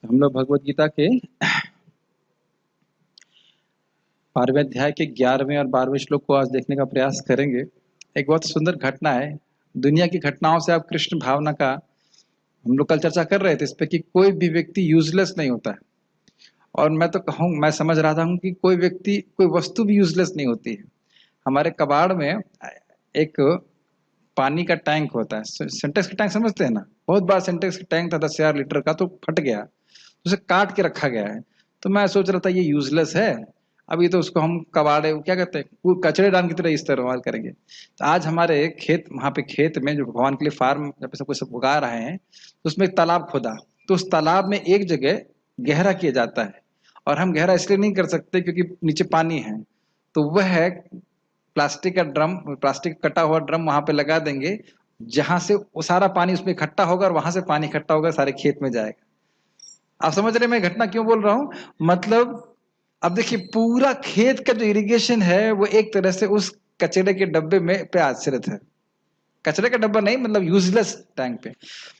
हम लोग भगवत गीता के 12वें अध्याय के 11वें और 12वें श्लोक को आज देखने का प्रयास करेंगे। एक बहुत सुंदर घटना है। दुनिया की घटनाओं से आप कृष्ण भावना का हम लोग कल चर्चा कर रहे थे इस पे कि कोई भी व्यक्ति यूजलेस नहीं होता है। और मैं तो कहूँ, मैं समझ रहा था कि कोई व्यक्ति, कोई वस्तु भी यूजलेस नहीं होती है। हमारे कबाड़ में एक पानी का टैंक होता है, सिंटेक्स का टैंक समझते हैं ना। बहुत बार सिंटेक्स का टैंक था 10,000 लीटर का, तो फट गया, उसे काट के रखा गया है। तो मैं सोच रहा था ये यूजलेस है, अभी तो उसको हम कबाड़े क्या कहते हैं, वो कचरे डाल की तरह इस्तेमाल करेंगे। तो आज हमारे खेत, वहां पे खेत में जो भगवान के लिए फार्म जब सब कुछ उगा रहे हैं, तो उसमें एक तालाब खोदा। तो उस तालाब में एक जगह गहरा किया जाता है, और हम गहरा इसलिए नहीं कर सकते क्योंकि नीचे पानी है। तो वह है प्लास्टिक का ड्रम, प्लास्टिक कटा हुआ ड्रम वहां पे लगा देंगे, जहां से वो सारा पानी उसमें इकट्ठा होगा और वहां से पानी इकट्ठा होगा सारे खेत में जाएगा। आप समझ रहे हैं मैं घटना क्यों बोल रहा हूं? मतलब अब देखिए, पूरा खेत का जो इरिगेशन है वो एक तरह से उस कचरे के डब्बे में पे आश्रित है। कचरे का डब्बा नहीं, मतलब यूजलेस टैंक पे।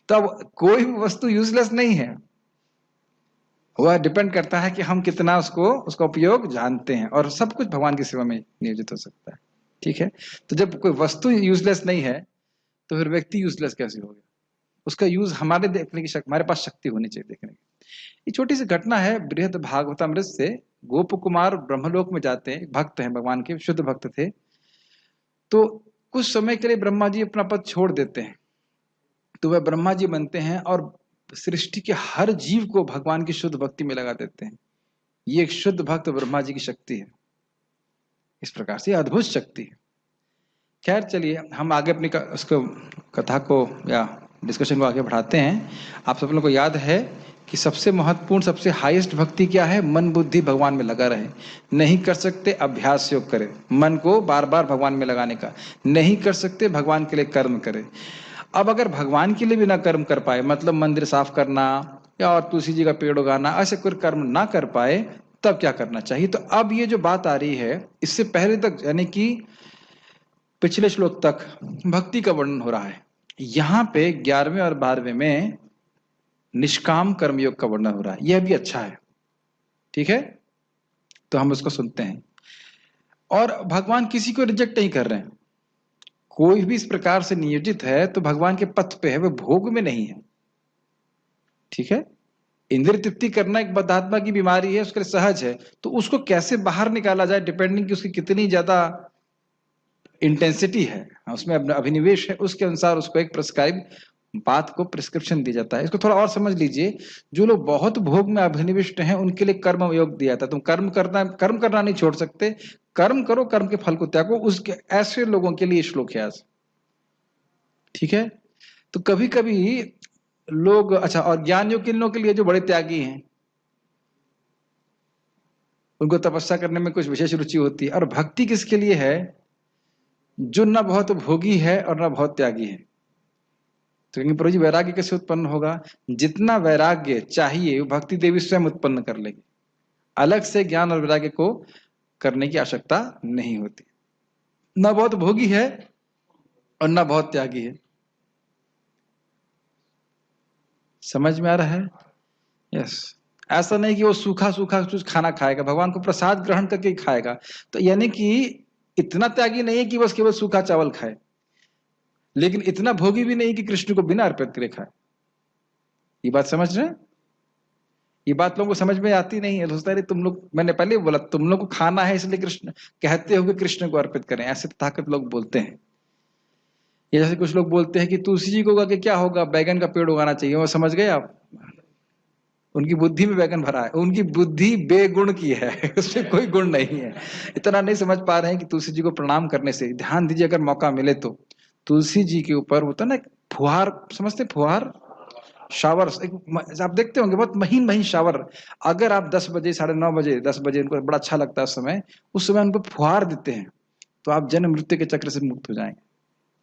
तो अब कोई भी वस्तु यूजलेस नहीं है, वह डिपेंड करता है कि हम कितना उसको, उसका उपयोग जानते हैं, और सब कुछ भगवान की सेवा में नियोजित हो सकता है। ठीक है। तो जब कोई वस्तु यूजलेस नहीं है, तो फिर व्यक्ति यूजलेस कैसे हो गया? उसका यूज हमारे देखने की हमारे पास शक्ति होनी चाहिए देखने की। ये छोटी सी घटना है बृहद भागवतामृत से। गोप कुमार ब्रह्मलोक में जाते हैं, भक्त हैं भगवान के, शुद्ध भक्त थे। तो कुछ समय के लिए ब्रह्मा जी अपना पद छोड़ देते हैं, तो वह ब्रह्मा जी बनते हैं और सृष्टि के हर जीव को भगवान की शुद्ध भक्ति में लगा देते हैं। ये एक शुद्ध भक्त ब्रह्मा जी की शक्ति है। इस प्रकार से अद्भुत शक्ति है। खैर चलिए, हम आगे अपनी उसको कथा को या डिस्कशन को आगे बढ़ाते हैं। आप सब लोगों को याद है कि सबसे महत्वपूर्ण, सबसे हाईएस्ट भक्ति क्या है? मन बुद्धि भगवान में लगा रहे। नहीं कर सकते, अभ्यास योग करें, मन को बार बार भगवान में लगाने का। नहीं कर सकते, भगवान के लिए कर्म करें। अब अगर भगवान के लिए भी ना कर्म कर पाए, मतलब मंदिर साफ करना या और तुलसी जी का पेड़ उगाना, ऐसे कोई कर्म ना कर पाए, तब क्या करना चाहिए? तो अब ये जो बात आ रही है, इससे पहले तक यानी कि पिछले श्लोक तक भक्ति का वर्णन हो रहा है। यहां पे 11वें और 12वें में निष्काम कर्मयोग का वर्णन हो रहा है। यह भी अच्छा है। ठीक है, तो हम उसको सुनते हैं। और भगवान किसी को रिजेक्ट नहीं कर रहे हैं। कोई भी इस प्रकार से नियोजित है तो भगवान के पथ पे है, वह भोग में नहीं है। ठीक है। इंद्रिय तृप्ति करना एक बद्धात्मा की बीमारी है, उसके लिए सहज है। तो उसको कैसे बाहर निकाला जाए, डिपेंडिंग कि उसकी कितनी ज्यादा इंटेंसिटी है, उसमें अभिनिवेश है, उसके अनुसार उसको एक प्रिस्क्राइब बात को प्रिस्क्रिप्शन दी जाता है। इसको थोड़ा और समझ लीजिए। जो लोग बहुत भोग में अभिनिविष्ट हैं, उनके लिए कर्म योग दिया था। तुम कर्म करना नहीं छोड़ सकते, कर्म करो, कर्म के फल को त्यागो। उसके ऐसे लोगों के लिए श्लोक है आज। ठीक है। तो कभी कभी लोग, अच्छा, और ज्ञान योग किन लोगों के लिए? जो बड़े त्यागी हैं, उनको तपस्या करने में कुछ विशेष रुचि होती है। और भक्ति किसके लिए है? जो न बहुत भोगी है और न बहुत त्यागी है। तो कहेंगे प्रभु जी वैराग्य कैसे उत्पन्न होगा? जितना वैराग्य चाहिए वो भक्ति देवी स्वयं उत्पन्न कर लेगी। अलग से ज्ञान और वैराग्य को करने की आवश्यकता नहीं होती। न बहुत भोगी है और न बहुत त्यागी है। समझ में आ रहा है? यस। ऐसा नहीं कि वो सूखा सूखा कुछ खाना खाएगा, भगवान को प्रसाद ग्रहण करके ही खाएगा। तो यानी कि इतना त्यागी नहीं है कि बस केवल सूखा चावल खाए, लेकिन इतना भोगी भी नहीं कि कृष्ण को बिना अर्पित करे खाए। ये बात समझ रहे हैं? ये बात लोगों को समझ में आती नहीं है। सोचता है तुम लोग, मैंने पहले बोला तुम लोग को खाना है इसलिए कृष्ण कहते हो कि कृष्ण को अर्पित करें, ऐसे ताकत लोग बोलते हैं। ये जैसे कुछ लोग बोलते हैं कि तुलसी जी को उगा के क्या होगा, बैगन का पेड़ उगाना चाहिए। वो समझ गए आप? उनकी बुद्धि में बैगन भरा है, उनकी बुद्धि बेगुण की है उसमें कोई गुण नहीं है। इतना नहीं समझ पा रहे हैं कि तुलसी जी को प्रणाम करने से, ध्यान दीजिए अगर मौका मिले तो, तुलसी जी के ऊपर होता है ना फुहार, समझते फुहार, शावर, आप देखते होंगे बहुत महीन महीन शावर। अगर आप 10 बजे, 9:30 बजे, 10 बजे, उनको बड़ा अच्छा लगता है उस समय उनको फुहार देते हैं, तो आप जन्म मृत्यु के चक्र से मुक्त हो जाएंगे।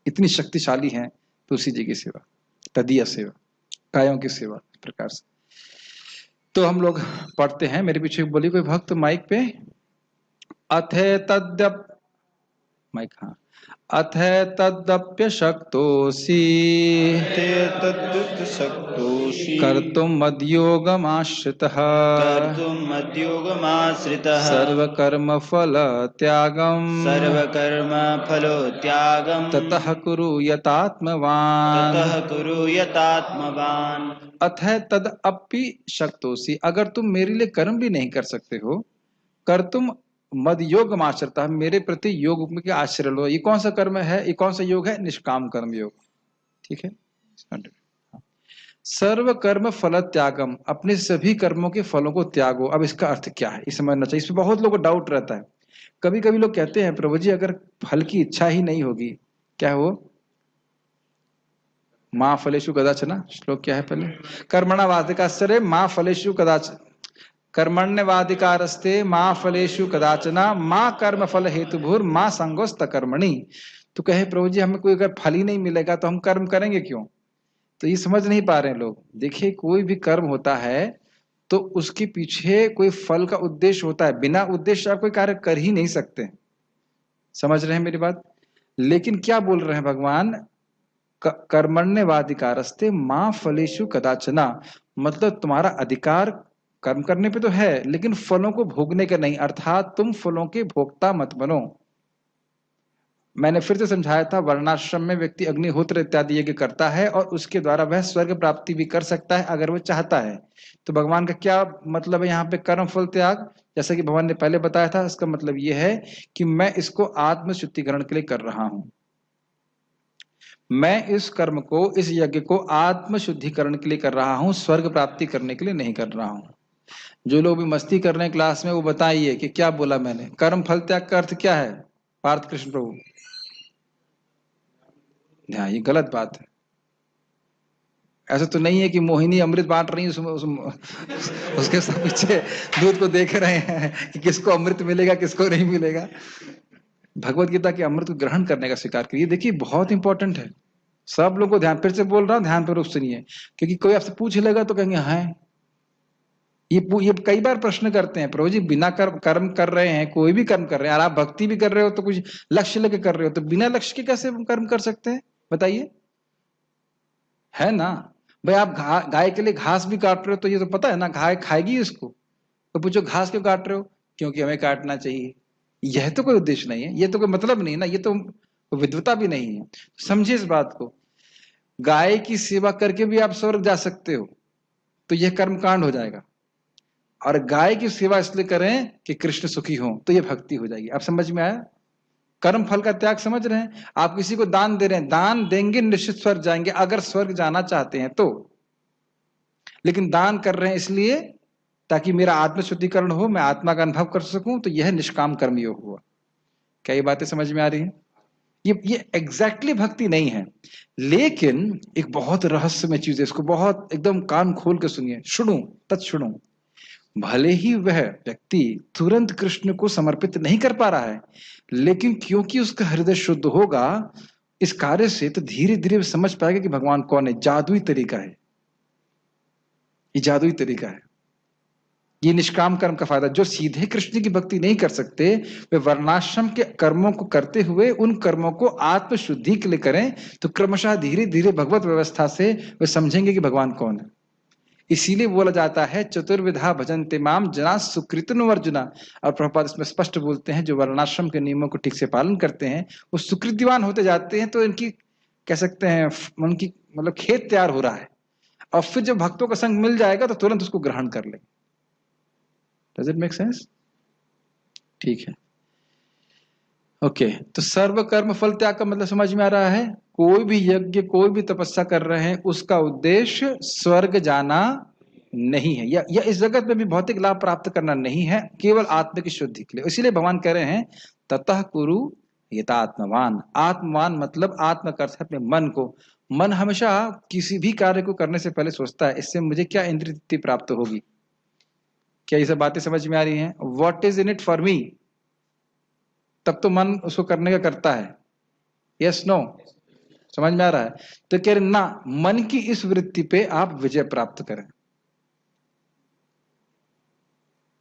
इतनी शक्तिशाली है तुलसी जी की सेवा, तदीय सेवा, कायों की सेवा, इस प्रकार से। तो हम लोग पढ़ते हैं। मेरे पीछे बोली कोई भक्त माइक पे। अथे तद्यप, माइक, हाँ। अथ तदप्यशक्तोऽसि ते तद्युक्तशक्तोषि कर्तुं मद्योगमाश्रितः कर्तुं मद्योगमाश्रितः सर्वकर्मफलत्यागम् सर्वकर्मफलोत्यागं ततः कुरु यतात्मवान्। ततः कुरु यतात्मवान्। अथ तद अपि शक्तोसी, अगर तुम मेरे लिए कर्म भी नहीं कर सकते हो, कर तुम मद योग आश्रता, मेरे प्रति योग के आश्रय लो। ये कौन सा कर्म है, ये कौन सा योग है? निष्काम कर्म योग। ठीक है। सर्व कर्म फल त्यागम, अपने सभी कर्मों के फलों को त्यागो। अब इसका अर्थ क्या है, इस समझना चाहिए। इसमें बहुत लोगों को डाउट रहता है। कभी कभी लोग कहते हैं प्रभु जी अगर फल की इच्छा ही नहीं होगी, क्या हो? माँ फलेषु कदाचन, श्लोक क्या है पहले? कर्मणावाधिकाश्चर्य माँ फलेषु कदाचन, कर्मण्यवाधिकारस्ते माँ फलेषु कदाचना माँ कर्म फल हेतुभूर माँ संगोस्त कर्मणि। तो कहे प्रभु जी हमें कोई अगर फल ही नहीं मिलेगा तो हम कर्म करेंगे क्यों? तो ये समझ नहीं पा रहे हैं लोग। देखिए कोई भी कर्म होता है तो उसके पीछे कोई फल का उद्देश्य होता है। बिना उद्देश्य आप कोई कार्य कर ही नहीं सकते। समझ रहे हैं मेरी बात? लेकिन क्या बोल रहे हैं भगवान? कर्मण्यवाधिकारस्ते माँ फलेषु कदाचना, मतलब तुम्हारा अधिकार कर्म करने पे तो है लेकिन फलों को भोगने का नहीं, अर्थात तुम फलों के भोक्ता मत बनो। मैंने फिर से समझाया था, वर्णाश्रम में व्यक्ति अग्निहोत्र इत्यादि यज्ञ करता है और उसके द्वारा वह स्वर्ग प्राप्ति भी कर सकता है अगर वो चाहता है। तो भगवान का क्या मतलब है यहाँ पे कर्म फल त्याग? जैसा कि भगवान ने पहले बताया था, इसका मतलब ये है कि मैं इसको आत्म शुद्धिकरण के लिए कर रहा हूं। मैं इस कर्म को, इस यज्ञ को आत्म शुद्धिकरण के लिए कर रहा हूं, स्वर्ग प्राप्ति करने के लिए नहीं कर रहा हूं। जो लोग भी मस्ती कर रहे हैं क्लास में वो बताइए कि क्या बोला मैंने? कर्म फल त्याग का अर्थ क्या है पार्थ कृष्ण प्रभु? हाँ, ये गलत बात है। ऐसा तो नहीं है कि मोहिनी अमृत बांट रही है उसके सब पीछे दूध को देख रहे हैं कि किसको अमृत मिलेगा किसको नहीं मिलेगा। भगवत गीता के अमृत को ग्रहण करने का स्वीकार करिए। देखिए बहुत इंपॉर्टेंट है। सब लोगों को ध्यान, फिर से बोल रहा हूं, ध्यान पूर्वक सुनिए, क्योंकि कोई आपसे पूछ लेगा तो कहेंगे हाँ। ये कई बार प्रश्न करते हैं, प्रभु जी बिना कर्म कर रहे हैं, कोई भी कर्म कर रहे हैं, और आप भक्ति भी कर रहे हो तो कुछ लक्ष्य लेके कर रहे हो, तो बिना लक्ष्य के कैसे कर्म कर सकते हैं बताइए? है ना? भाई आप गाय के लिए घास भी काट रहे हो तो ये तो पता है ना गाय खाएगी इसको, तो पूछो घास क्यों काट रहे हो? क्योंकि हमें काटना चाहिए। यह तो कोई उद्देश्य नहीं है, ये तो कोई मतलब नहीं है ना, ये तो विद्वता भी नहीं है। समझिए इस बात को। गाय की सेवा करके भी आप स्वर्ग जा सकते हो, तो यह कर्म कांड हो जाएगा। और गाय की सेवा इसलिए करें कि कृष्ण सुखी हो, तो यह भक्ति हो जाएगी। आप समझ में आया? कर्म फल का त्याग समझ रहे हैं? आप किसी को दान दे रहे हैं, दान देंगे निश्चित स्वर्ग जाएंगे अगर स्वर्ग जाना चाहते हैं तो। लेकिन दान कर रहे हैं इसलिए ताकि मेरा आत्म शुद्धिकरण हो, मैं आत्मा का अनुभव कर सकूं, तो यह निष्काम कर्म योग हुआ। क्या ये बातें समझ में आ रही हैं? ये एग्जैक्टली भक्ति नहीं है, लेकिन एक बहुत रहस्यमय चीज है। इसको बहुत एकदम कान खोल के सुनिए, सुनो तत्सुनो। भले ही वह व्यक्ति तुरंत कृष्ण को समर्पित नहीं कर पा रहा है, लेकिन क्योंकि उसका हृदय शुद्ध होगा इस कार्य से, तो धीरे धीरे समझ पाएगा कि भगवान कौन है। जादुई तरीका है ये, जादुई तरीका है ये निष्काम कर्म का फायदा। जो सीधे कृष्ण की भक्ति नहीं कर सकते, वे वर्णाश्रम के कर्मों को करते हुए उन कर्मों को आत्म शुद्धि के लिए करें, तो क्रमशः धीरे धीरे भगवत व्यवस्था से वे समझेंगे कि भगवान कौन है। इसीलिए बोला जाता है चतुर्विधा भजन्ते माम जना सुकृतनु अर्जुना। और प्रभुपाद इसमें स्पष्ट बोलते हैं जो वर्णाश्रम के नियमों को ठीक से पालन करते हैं वो सुकृतिवान होते जाते हैं। तो इनकी कह सकते हैं उनकी मतलब खेत तैयार हो रहा है, और फिर जब भक्तों का संग मिल जाएगा तो तुरंत उसको ग्रहण कर ले। Does it make sense? ठीक है, ओके। तो सर्व कर्म फल त्याग का मतलब समझ में आ रहा है? कोई भी यज्ञ, कोई भी तपस्या कर रहे हैं, उसका उद्देश्य स्वर्ग जाना नहीं है, या इस जगत में भी भौतिक लाभ प्राप्त करना नहीं है, केवल आत्म की शुद्धि के लिए। इसीलिए भगवान कह रहे हैं ततः कुरु यतात्मवान। आत्मवान मतलब आत्म का अर्थ है अपने मन को। मन हमेशा किसी भी कार्य को करने से पहले सोचता है इससे मुझे क्या इंद्रिय तृप्ति प्राप्त होगी। क्या ये सब बातें समझ में आ रही हैं? What is in it for me, तब तो मन उसको करने का करता है। Yes no? समझ में आ रहा है? तो कह रहे ना, मन की इस वृत्ति पे आप विजय प्राप्त करें।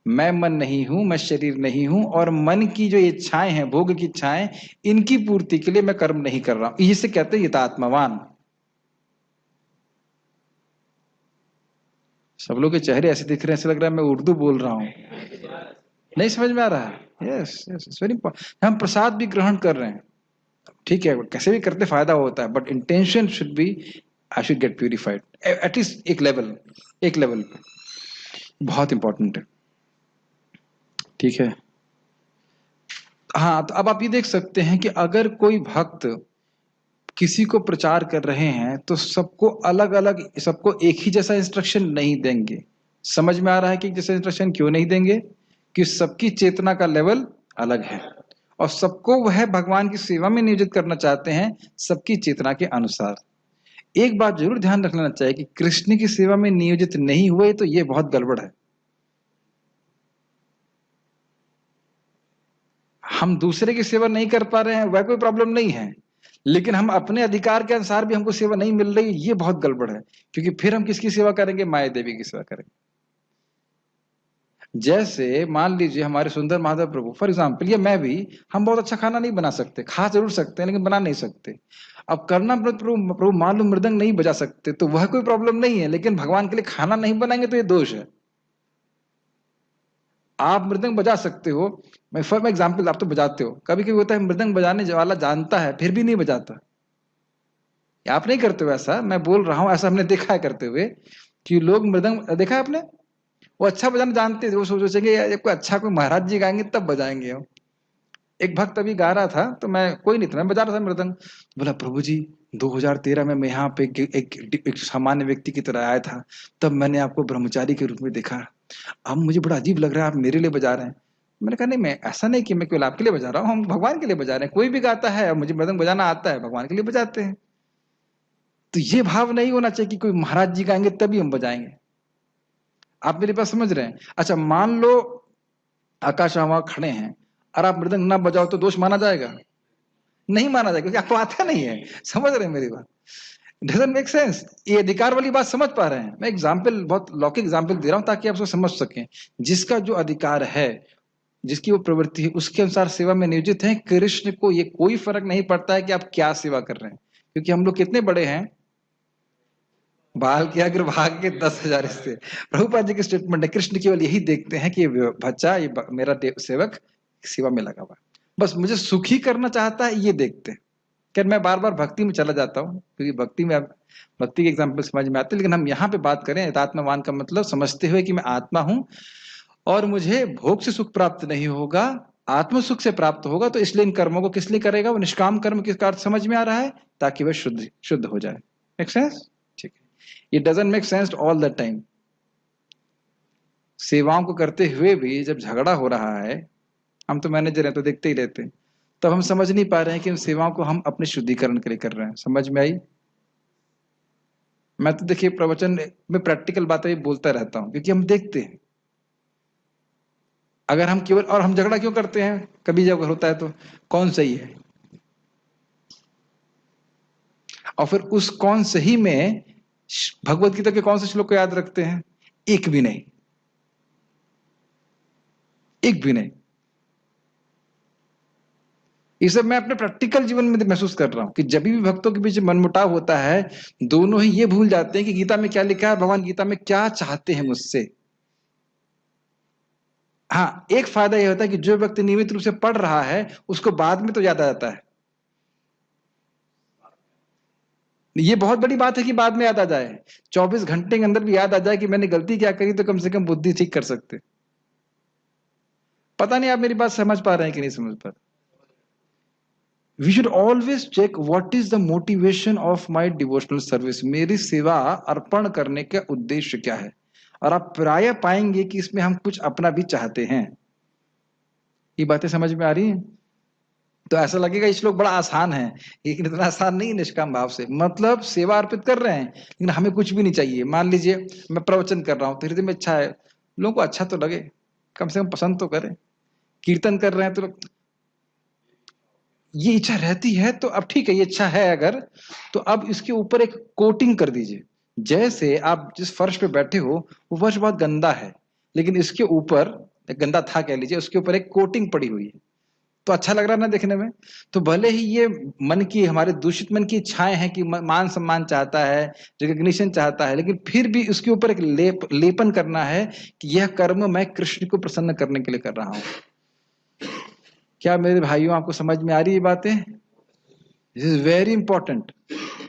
मैं मन नहीं हूं, मैं शरीर नहीं हूं, और मन की जो इच्छाएं हैं, भोग की इच्छाएं, इनकी पूर्ति के लिए मैं कर्म नहीं कर रहा हूं। इसे कहते हैं यथात्मवान। सब लोग के चेहरे ऐसे दिख रहे हैं, ऐसे लग रहा है मैं उर्दू बोल रहा हूं। नहीं समझ में आ रहा है? Yes yes, very important. हम प्रसाद भी ग्रहण कर रहे हैं, ठीक है, कैसे भी करते फायदा होता है, but intention should be I should get purified at least एक लेवल, एक लेवल पे। बहुत इंपॉर्टेंट है, ठीक है। हाँ, तो अब आप ये देख सकते हैं कि अगर कोई भक्त किसी को प्रचार कर रहे हैं तो सबको अलग अलग, सबको एक ही जैसा इंस्ट्रक्शन नहीं देंगे। समझ में आ रहा है कि जैसा इंस्ट्रक्शन क्यों नहीं देंगे? कि सबकी चेतना का लेवल अलग है, और सबको वह भगवान की सेवा में नियोजित करना चाहते हैं सबकी चेतना के अनुसार। एक बात जरूर ध्यान रखना चाहिए कि कृष्ण की सेवा में नियोजित नहीं हुए तो ये बहुत गड़बड़ है। हम दूसरे की सेवा नहीं कर पा रहे हैं वह कोई प्रॉब्लम नहीं है, लेकिन हम अपने अधिकार के अनुसार भी हमको सेवा नहीं मिल रही, ये बहुत गड़बड़ है। क्योंकि फिर हम किसकी सेवा करेंगे? माया देवी की सेवा करेंगे। जैसे मान लीजिए हमारे सुंदर माधव प्रभु फॉर एग्जाम्पल, या मैं भी, हम बहुत अच्छा खाना नहीं बना सकते, खा जरूर सकते हैं लेकिन बना नहीं सकते। अब करना प्रभु प्रभु मान लो मृदंग नहीं बजा सकते तो वह कोई प्रॉब्लम नहीं है, लेकिन भगवान के लिए खाना नहीं बनाएंगे तो ये दोष है। आप मृदंग बजा सकते हो, मैं फॉर एग्जाम्पल, आप तो बजाते हो, कभी कभी होता है मृदंग बजाने वाला जानता है फिर भी नहीं बजाता। आप नहीं करते हो ऐसा, मैं बोल रहा हूं, ऐसा हमने देखा है करते हुए कि लोग मृदंग, देखा है आपने, वो अच्छा बजाना जानते थे, वो सोचेंगे यार कोई अच्छा, कोई महाराज जी गाएंगे तब बजाएंगे हम। एक भक्त अभी गा रहा था तो मैं, कोई नहीं था, मैं बजा रहा था मृदंग। बोला प्रभु जी 2013 में मैं यहाँ पे एक सामान्य व्यक्ति की तरह आया था, तब मैंने आपको ब्रह्मचारी के रूप में देखा, अब मुझे बड़ा अजीब लग रहा है आप मेरे लिए बजा रहे हैं। मैंने कहा नहीं, मैं ऐसा नहीं कि मैं केवल आपके लिए बजा रहा हूँ, हम भगवान के लिए बजा रहे हैं। कोई भी गाता है, मुझे मृदंग बजाना आता है, भगवान के लिए बजाते हैं। तो ये भाव नहीं होना चाहिए कि कोई महाराज जी गाएंगे तभी हम बजाएंगे। आप मेरी बात समझ रहे हैं? अच्छा, मान लो आकाश वहां खड़े हैं और आप मृदंग ना बजाओ तो दोष माना जाएगा? नहीं माना जाएगा, क्योंकि आपको आता नहीं है। समझ रहे हैं मेरी बात? Doesn't make sense. ये अधिकार वाली बात समझ पा रहे हैं? मैं एग्जाम्पल, बहुत लौकिक एग्जाम्पल दे रहा हूं ताकि आप उसको समझ सकें। जिसका जो अधिकार है, जिसकी वो प्रवृत्ति है, उसके अनुसार सेवा में नियोजित है। कृष्ण को ये कोई फर्क नहीं पड़ता है कि आप क्या सेवा कर रहे हैं, क्योंकि हम लोग कितने बड़े हैं, बाल के अग्रभाग के 10,000 हिस्से। प्रभुपाद जी की स्टेटमेंट है, कृष्ण केवल यही देखते हैं कि ये बच्चा, ये मेरा सेवक सेवा में लगा हुआ, बस मुझे सुखी करना चाहता है, ये देखते हैं। क्या मैं बार बार भक्ति में चला जाता हूँ, क्योंकि भक्ति के एग्जाम्पल समझ में आते हैं, लेकिन हम यहाँ पे बात करें आत्मवान का मतलब समझते हुए कि मैं आत्मा हूं और मुझे भोग से सुख प्राप्त नहीं होगा, आत्म सुख से प्राप्त होगा। तो इसलिए इन कर्मों को किस लिए करेगा? वो निष्काम कर्म किसका अर्थ समझ में आ रहा है? ताकि वह शुद्ध शुद्ध हो जाए। Make sense? ठीक है। ये doesn't make sense all the time. सेवाओं को करते हुए भी जब झगड़ा हो रहा है, हम तो मैनेजर हैं तो देखते ही रहते हैं, तब हम समझ नहीं पा रहे हैं कि उन सेवाओं को हम अपने शुद्धिकरण के लिए कर रहे हैं। समझ में आई? मैं तो देखिए प्रवचन में प्रैक्टिकल बातें बोलता रहता हूं, क्योंकि हम देखते हैं। अगर हम केवल, और हम झगड़ा क्यों करते हैं कभी जब होता है तो, कौन सही है, और फिर उस कौन सही में भगवत गीता के कौन से श्लोक को याद रखते हैं? एक भी नहीं, एक भी नहीं। ये सब मैं अपने प्रैक्टिकल जीवन में महसूस कर रहा हूं कि जब भी भक्तों के बीच मनमुटाव होता है, दोनों ही ये भूल जाते हैं कि गीता में क्या लिखा है, भगवान गीता में क्या चाहते हैं मुझसे। हाँ, एक फायदा यह होता है कि जो व्यक्ति नियमित रूप से पढ़ रहा है उसको बाद में तो याद आ जाता है। ये बहुत बड़ी बात है कि बाद में याद आ जाए, 24 घंटे के अंदर भी याद आ जाए कि मैंने गलती क्या करी, तो कम से कम बुद्धि ठीक कर सकते। पता नहीं आप मेरी बात समझ पा रहे हैं कि नहीं समझ पा रहे? We should always check what is the motivation of my devotional service. मेरी सेवा अर्पण करने का उद्देश्य क्या है? और आप प्राय पाएंगे कि इसमें हम कुछ अपना भी चाहते हैं। ये बातें समझ में आ रही हैं? तो ऐसा लगेगा ये श्लोक बड़ा आसान है, लेकिन इतना आसान नहीं है। निष्काम भाव से मतलब सेवा अर्पित कर रहे हैं लेकिन हमें कुछ भी नहीं चाहिए। मान लीजिए मैं प्रवचन कर रहा हूँ तो हृदय में इच्छा है लोगों को अच्छा तो लगे, कम से कम पसंद तो करें। कीर्तन कर रहे हैं तो ये इच्छा रहती है, तो अब ठीक है, ये इच्छा है अगर, तो अब इसके ऊपर एक कोटिंग कर दीजिए। जैसे आप जिस फर्श पे बैठे हो वो फर्श बहुत गंदा है, लेकिन इसके ऊपर गंदा था कह लीजिए, उसके ऊपर एक कोटिंग पड़ी हुई है, तो अच्छा लग रहा है ना देखने में। तो भले ही ये मन की, हमारे दूषित मन की इच्छाएं हैं कि मान सम्मान चाहता है, रिकग्निशन चाहता है, लेकिन फिर भी उसके ऊपर एक लेपन करना है कि यह कर्म मैं कृष्ण को प्रसन्न करने के लिए कर रहा हूं। क्या मेरे भाइयों आपको समझ में आ रही है बातें? This is very important.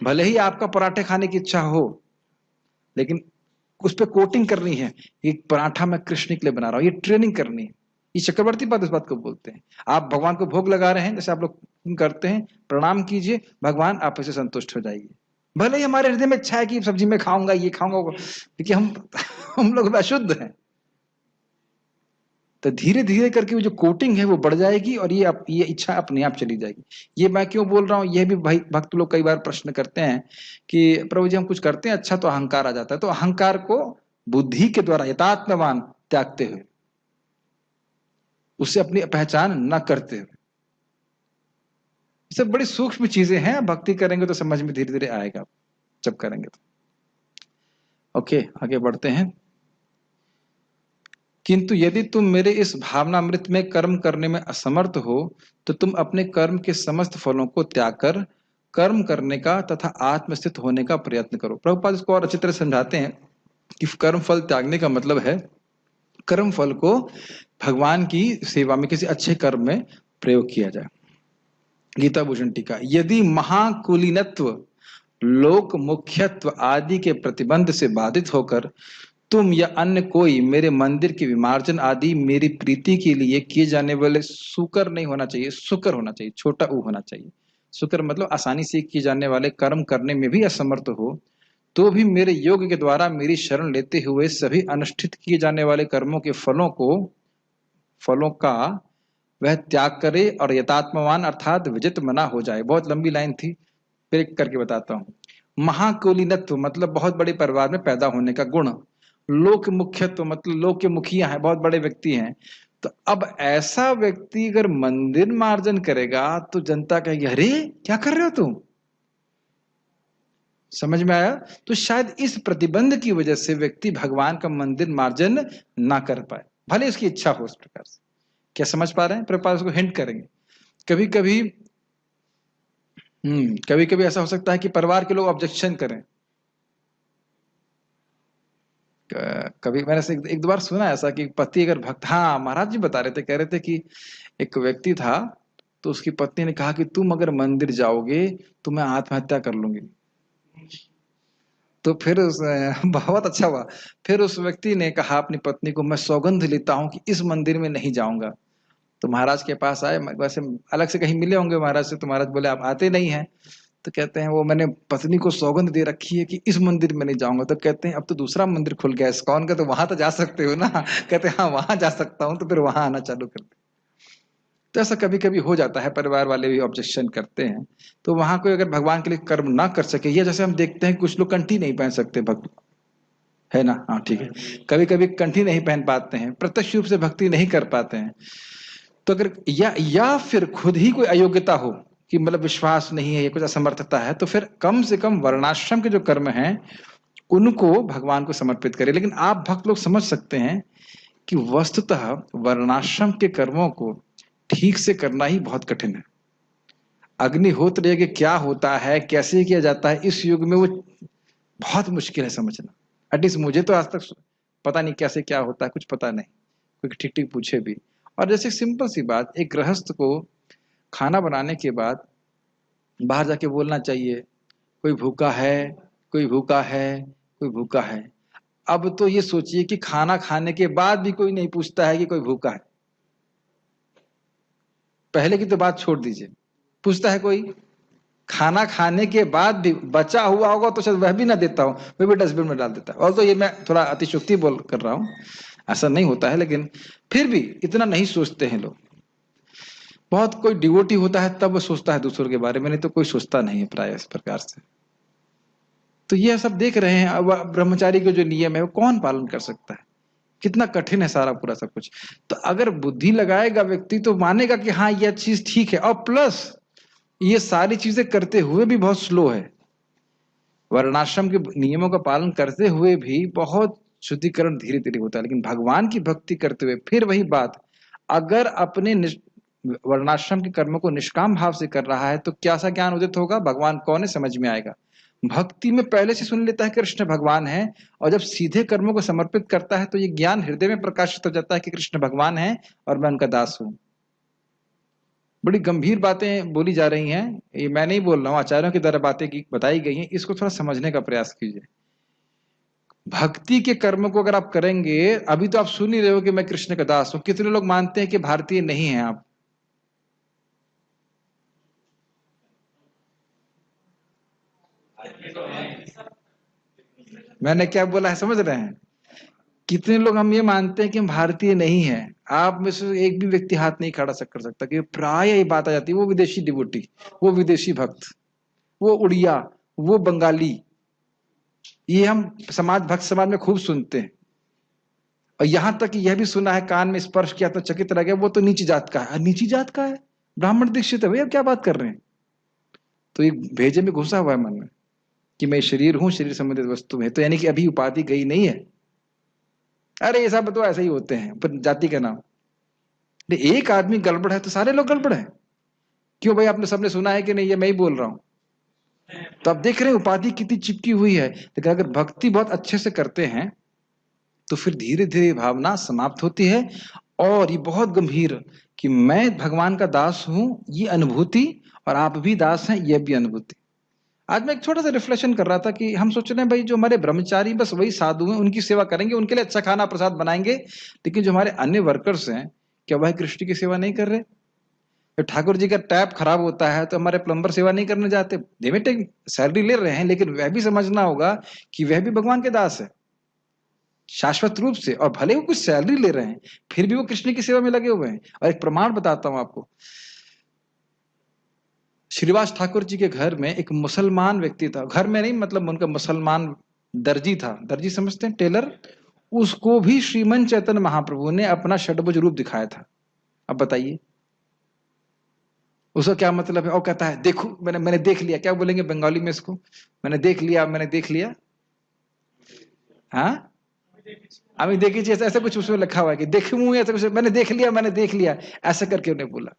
भले ही आपका पराठे खाने की इच्छा हो, लेकिन उस पर कोटिंग करनी है, ये पराठा मैं कृष्ण के लिए बना रहा हूं, ये ट्रेनिंग करनी है। ये चक्रवर्ती पद इस बात को बोलते हैं। आप भगवान को भोग लगा रहे हैं, जैसे आप लोग करते हैं, प्रणाम कीजिए, भगवान आप से संतुष्ट हो जाइए। भले ही हमारे हृदय में इच्छा है कि सब्जी में खाऊंगा, ये खाऊंगा, क्योंकि हम लोग अशुद्ध हैं। तो धीरे धीरे करके वो जो कोटिंग है वो बढ़ जाएगी और ये इच्छा अपने आप चली जाएगी। ये मैं क्यों बोल रहा हूँ, ये भी भाई भक्त लोग कई बार प्रश्न करते हैं कि प्रभु जी हम कुछ करते हैं अच्छा तो अहंकार आ जाता है। तो अहंकार को बुद्धि के द्वारा यथात्मवान त्यागते हुए, उससे अपनी पहचान न करते हुए, सब बड़ी सूक्ष्म चीजें हैं। भक्ति करेंगे तो समझ में धीरे धीरे आएगा जब करेंगे तो। ओके, आगे बढ़ते हैं। किंतु यदि तुम मेरे इस भावनामृत में कर्म करने में असमर्थ हो, तो तुम अपने कर्म के समस्त फलों को त्याग कर कर्म करने का तथा आत्मस्थित होने का प्रयत्न करो। प्रभुपाद इसको और अच्छी तरह समझाते हैं कि कर्म फल त्यागने का मतलब है कर्म फल को भगवान की सेवा में, किसी अच्छे कर्म में प्रयोग किया जाए। गीता भूषण टीका। यदि महाकुलीनत्व, लोक मुख्यत्व आदि के प्रतिबंध से बाधित होकर तुम या अन्य कोई मेरे मंदिर के विमार्जन आदि मेरी प्रीति के लिए किए जाने वाले सुकर नहीं होना चाहिए, सुकर होना चाहिए, छोटा ऊ होना चाहिए। सुकर मतलब आसानी से किए जाने वाले कर्म करने में भी असमर्थ हो, तो भी मेरे योग के द्वारा मेरी शरण लेते हुए सभी अनुष्ठित किए जाने वाले कर्मों के फलों का वह त्याग करे और यथात्मवान अर्थात विजित मना हो जाए। बहुत लंबी लाइन थी, फिर एक करके बताता हूँ। महाकुलीनत्व मतलब बहुत बड़े परिवार में पैदा होने का गुण। लोक मुख्यत्व मतलब लोक के मुखिया हैं, बहुत बड़े व्यक्ति हैं। तो अब ऐसा व्यक्ति अगर मंदिर मार्जन करेगा तो जनता कहेगी अरे क्या कर रहे हो तुम। समझ में आया? तो शायद इस प्रतिबंध की वजह से व्यक्ति भगवान का मंदिर मार्जन ना कर पाए, भले उसकी इच्छा हो उस प्रकार से। क्या समझ पा रहे हैं? प्रभुपाद उसको हिंट करेंगे। कभी कभी ऐसा हो सकता है कि परिवार के लोग ऑब्जेक्शन करें। कभी मैंने से एक दो बार सुना ऐसा कि पति अगर भक्त, हाँ महाराज जी बता रहे थे, कह रहे थे कि एक व्यक्ति था, तो उसकी पत्नी ने कहा कि तुम अगर मंदिर जाओगे तो मैं आत्महत्या कर लूंगी। तो फिर बहुत अच्छा हुआ, फिर उस व्यक्ति ने कहा अपनी पत्नी को, मैं सौगंध लेता हूं कि इस मंदिर में नहीं जाऊंगा। तो महाराज के पास आए, वैसे अलग से कहीं मिले होंगे महाराज से, तो महाराज बोले आप आते नहीं हैं। तो कहते हैं वो मैंने पत्नी को सौगंध दे रखी है कि इस मंदिर में नहीं जाऊंगा। तो कहते हैं अब तो दूसरा मंदिर खुल गया इस्कॉन का, तो वहां तो जा सकते हो ना। कहते हैं हाँ वहां जा सकता हूँ। तो फिर वहां आना चालू कर दे। तो ऐसा कभी कभी हो जाता है, परिवार वाले भी ऑब्जेक्शन करते हैं। तो वहां कोई अगर भगवान के लिए कर्म ना कर सके, या जैसे हम देखते हैं कुछ लोग कंठी नहीं पहन सकते भक्त, है ना, हाँ ठीक है, कभी कभी कंठी नहीं पहन पाते हैं, प्रत्यक्ष रूप से भक्ति नहीं कर पाते हैं। तो अगर या फिर खुद ही कोई अयोग्यता हो कि मतलब विश्वास नहीं है या कुछ असमर्थता है, तो फिर कम से कम वर्णाश्रम के जो कर्म हैं उनको भगवान को समर्पित करें। लेकिन आप भक्त लोग समझ सकते हैं कि वस्तुतः वर्णाश्रम के कर्मों को ठीक से करना ही बहुत कठिन है। अग्निहोत्र यज्ञ क्या होता है, कैसे किया जाता है, इस युग में वो बहुत मुश्किल है समझना। एटलीस्ट मुझे तो आज तक पता नहीं कैसे क्या होता है, कुछ पता नहीं, कोई ठीक ठीक पूछे भी। और जैसे सिंपल सी बात, एक गृहस्थ को खाना बनाने के बाद बाहर जाके बोलना चाहिए कोई भूखा है, कोई भूखा है, कोई भूखा है। अब तो ये सोचिए कि खाना खाने के बाद भी कोई नहीं पूछता है कि कोई भूखा है। पहले की तो बात छोड़ दीजिए, पूछता है कोई? खाना खाने के बाद भी बचा हुआ होगा तो शायद वह भी ना देता हूं, वह भी डस्टबिन में डाल देता है। और तो ये मैं थोड़ा अतिशयोक्ति बोल कर रहा हूं, ऐसा नहीं होता है, लेकिन फिर भी इतना नहीं सोचते हैं लोग। बहुत कोई डिवोटी होता है तब वो सोचता है दूसरों के बारे में, नहीं तो कोई सोचता नहीं है प्राय इस प्रकार से। तो ये सब देख रहे हैं। अब ब्रह्मचारी के जो नियम है वो कौन पालन कर सकता है? कितना कठिन है सारा पूरा सब कुछ। तो अगर बुद्धि लगाएगा व्यक्ति तो मानेगा कि हाँ यह चीज ठीक है, और प्लस ये सारी चीजें करते हुए भी बहुत स्लो है। वर्णाश्रम के नियमों का पालन करते हुए भी बहुत शुद्धिकरण धीरे धीरे होता है। लेकिन भगवान की भक्ति करते हुए फिर वही बात, अगर अपने वर्णाश्रम के कर्मों को निष्काम भाव से कर रहा है तो क्या सा ज्ञान उदित होगा, भगवान कौन है समझ में आएगा। भक्ति में पहले से सुन लेता है कृष्ण भगवान है, और जब सीधे कर्मों को समर्पित करता है तो ये ज्ञान हृदय में प्रकाशित हो जाता है कि कृष्ण भगवान है और मैं उनका दास हूं। बड़ी गंभीर बातें बोली जा रही हैं, ये मैं नहीं बोल रहा हूं, आचार्यों की तरह बातें की बताई गई हैं, इसको थोड़ा समझने का प्रयास कीजिए। भक्ति के कर्म को अगर आप करेंगे, अभी तो आप सुन ही रहे हो कि मैं कृष्ण का दास हूं, कितने लोग मानते हैं कि भारतीय नहीं है आप? मैंने क्या बोला है समझ रहे हैं? कितने लोग हम ये मानते हैं कि हम भारतीय नहीं है? आप में से एक भी व्यक्ति हाथ नहीं खड़ा कर सकता कि प्राय ये बात आ जाती है, वो विदेशी डिवोटी, वो विदेशी भक्त, वो उड़िया, वो बंगाली, ये हम समाज में खूब सुनते हैं। और यहां तक यह भी सुना है, कान में स्पर्श किया तो चकित रह गया, वो तो नीची जात का है। नीची जात का है? ब्राह्मण दीक्षित है भैया, क्या बात कर रहे हैं? तो एक भेजे में घुसा हुआ है मन में कि मैं शरीर हूं, शरीर संबंधित वस्तु है, तो यानी कि अभी उपाधि गई नहीं है। अरे ये सब तो ऐसे ही होते हैं पर जाति का नाम। एक आदमी गड़बड़ है तो सारे लोग गड़बड़ है। क्यों भाई, आपने सबने सुना है कि नहीं? ये मैं ही बोल रहा हूं। तो आप देख रहे हैं उपाधि कितनी चिपकी हुई है। लेकिन अगर भक्ति बहुत अच्छे से करते हैं तो फिर धीरे धीरे भावना समाप्त होती है। और ये बहुत गंभीर कि मैं भगवान का दास हूं, ये अनुभूति, और आप भी दास हैं, ये भी अनुभूति। आज मैं एक छोटा सा रिफ्लेक्शन कर रहा था कि हम सोच रहे हैं भाई जो हमारे ब्रह्मचारी बस वही साधु हैं, उनकी सेवा करेंगे, उनके लिए अच्छा खाना प्रसाद बनाएंगे, लेकिन जो हमारे अन्य वर्कर्स हैं क्या वह कृष्ण की सेवा नहीं कर रहे? तो ठाकुर जी का टैप खराब होता है तो हमारे प्लम्बर सेवा नहीं करने जाते? डेमेटिक सैलरी ले रहे हैं, लेकिन वह भी समझना होगा कि वह भी भगवान के दास है शाश्वत रूप से, और भले वो कुछ सैलरी ले रहे हैं फिर भी वो कृष्ण की सेवा में लगे हुए हैं। और एक प्रमाण बताता हूं आपको, श्रीवास ठाकुर जी के घर में एक मुसलमान व्यक्ति था, घर में नहीं मतलब उनका मुसलमान दर्जी था, दर्जी समझते हैं, टेलर। उसको भी श्रीमन चैतन्य महाप्रभु ने अपना षडभुज रूप दिखाया था। अब बताइए उसका क्या मतलब है? और कहता है देखो मैंने देख लिया, क्या बोलेंगे बंगाली में इसको? मैंने देख लिया, मैंने देख लिया। हाँ अभी देखिए, ऐसा कुछ उसमें लिखा हुआ है कि देखूं, ऐसा कुछ, मैंने देख लिया, मैंने देख लिया, ऐसा करके उन्हें बोला।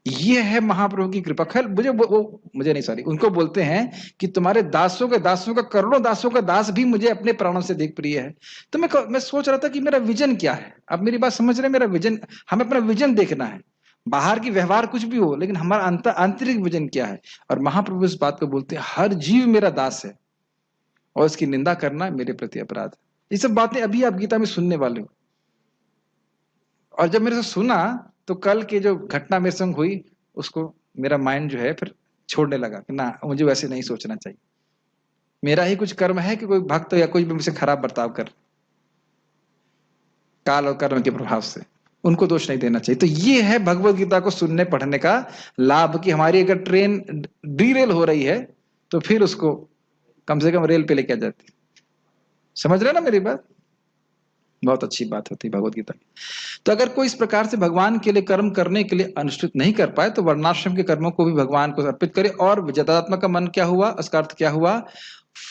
ये है महाप्रभु की कृपा। खैर मुझे नहीं, सॉरी, उनको बोलते हैं कि तुम्हारे दासों का करोड़ों दासों का दास भी मुझे अपने प्राणों से देख प्रिय है। तो मैं सोच रहा था कि मेरा विजन क्या है। अब मेरी बात समझ रहे? मेरा विजन, हमें अपना विजन देखना है। बाहर की व्यवहार कुछ भी हो, लेकिन हमारा आंतरिक विजन क्या है? और महाप्रभु इस बात को बोलते हैं, हर जीव मेरा दास है और इसकी निंदा करना मेरे प्रति अपराध है। ये सब बातें अभी आप गीता में सुनने वाले हो। और जब मेरे से सुना तो कल की जो घटना मेरे संग हुई, उसको मेरा माइंड जो है फिर छोड़ने लगा कि ना, मुझे वैसे नहीं सोचना चाहिए। मेरा ही कुछ कर्म है कि कोई भक्त या कोई भी मुझसे खराब बर्ताव कर, काल और कर्म के प्रभाव से उनको दोष नहीं देना चाहिए। तो ये है भगवत गीता को सुनने पढ़ने का लाभ, कि हमारी अगर ट्रेन डीरेल हो रही है तो फिर उसको कम से कम रेल पे लेके आ जाती। समझ रहे ना मेरी बात? बहुत अच्छी बात होती है भगवत गीता की। तो अगर कोई इस प्रकार से भगवान के लिए कर्म करने के लिए अनुष्ठित नहीं कर पाए तो वर्णाश्रम के कर्मों को भी भगवान को अर्पित करे। और विजयात्मक का मन क्या हुआ, उसका अर्थ क्या हुआ?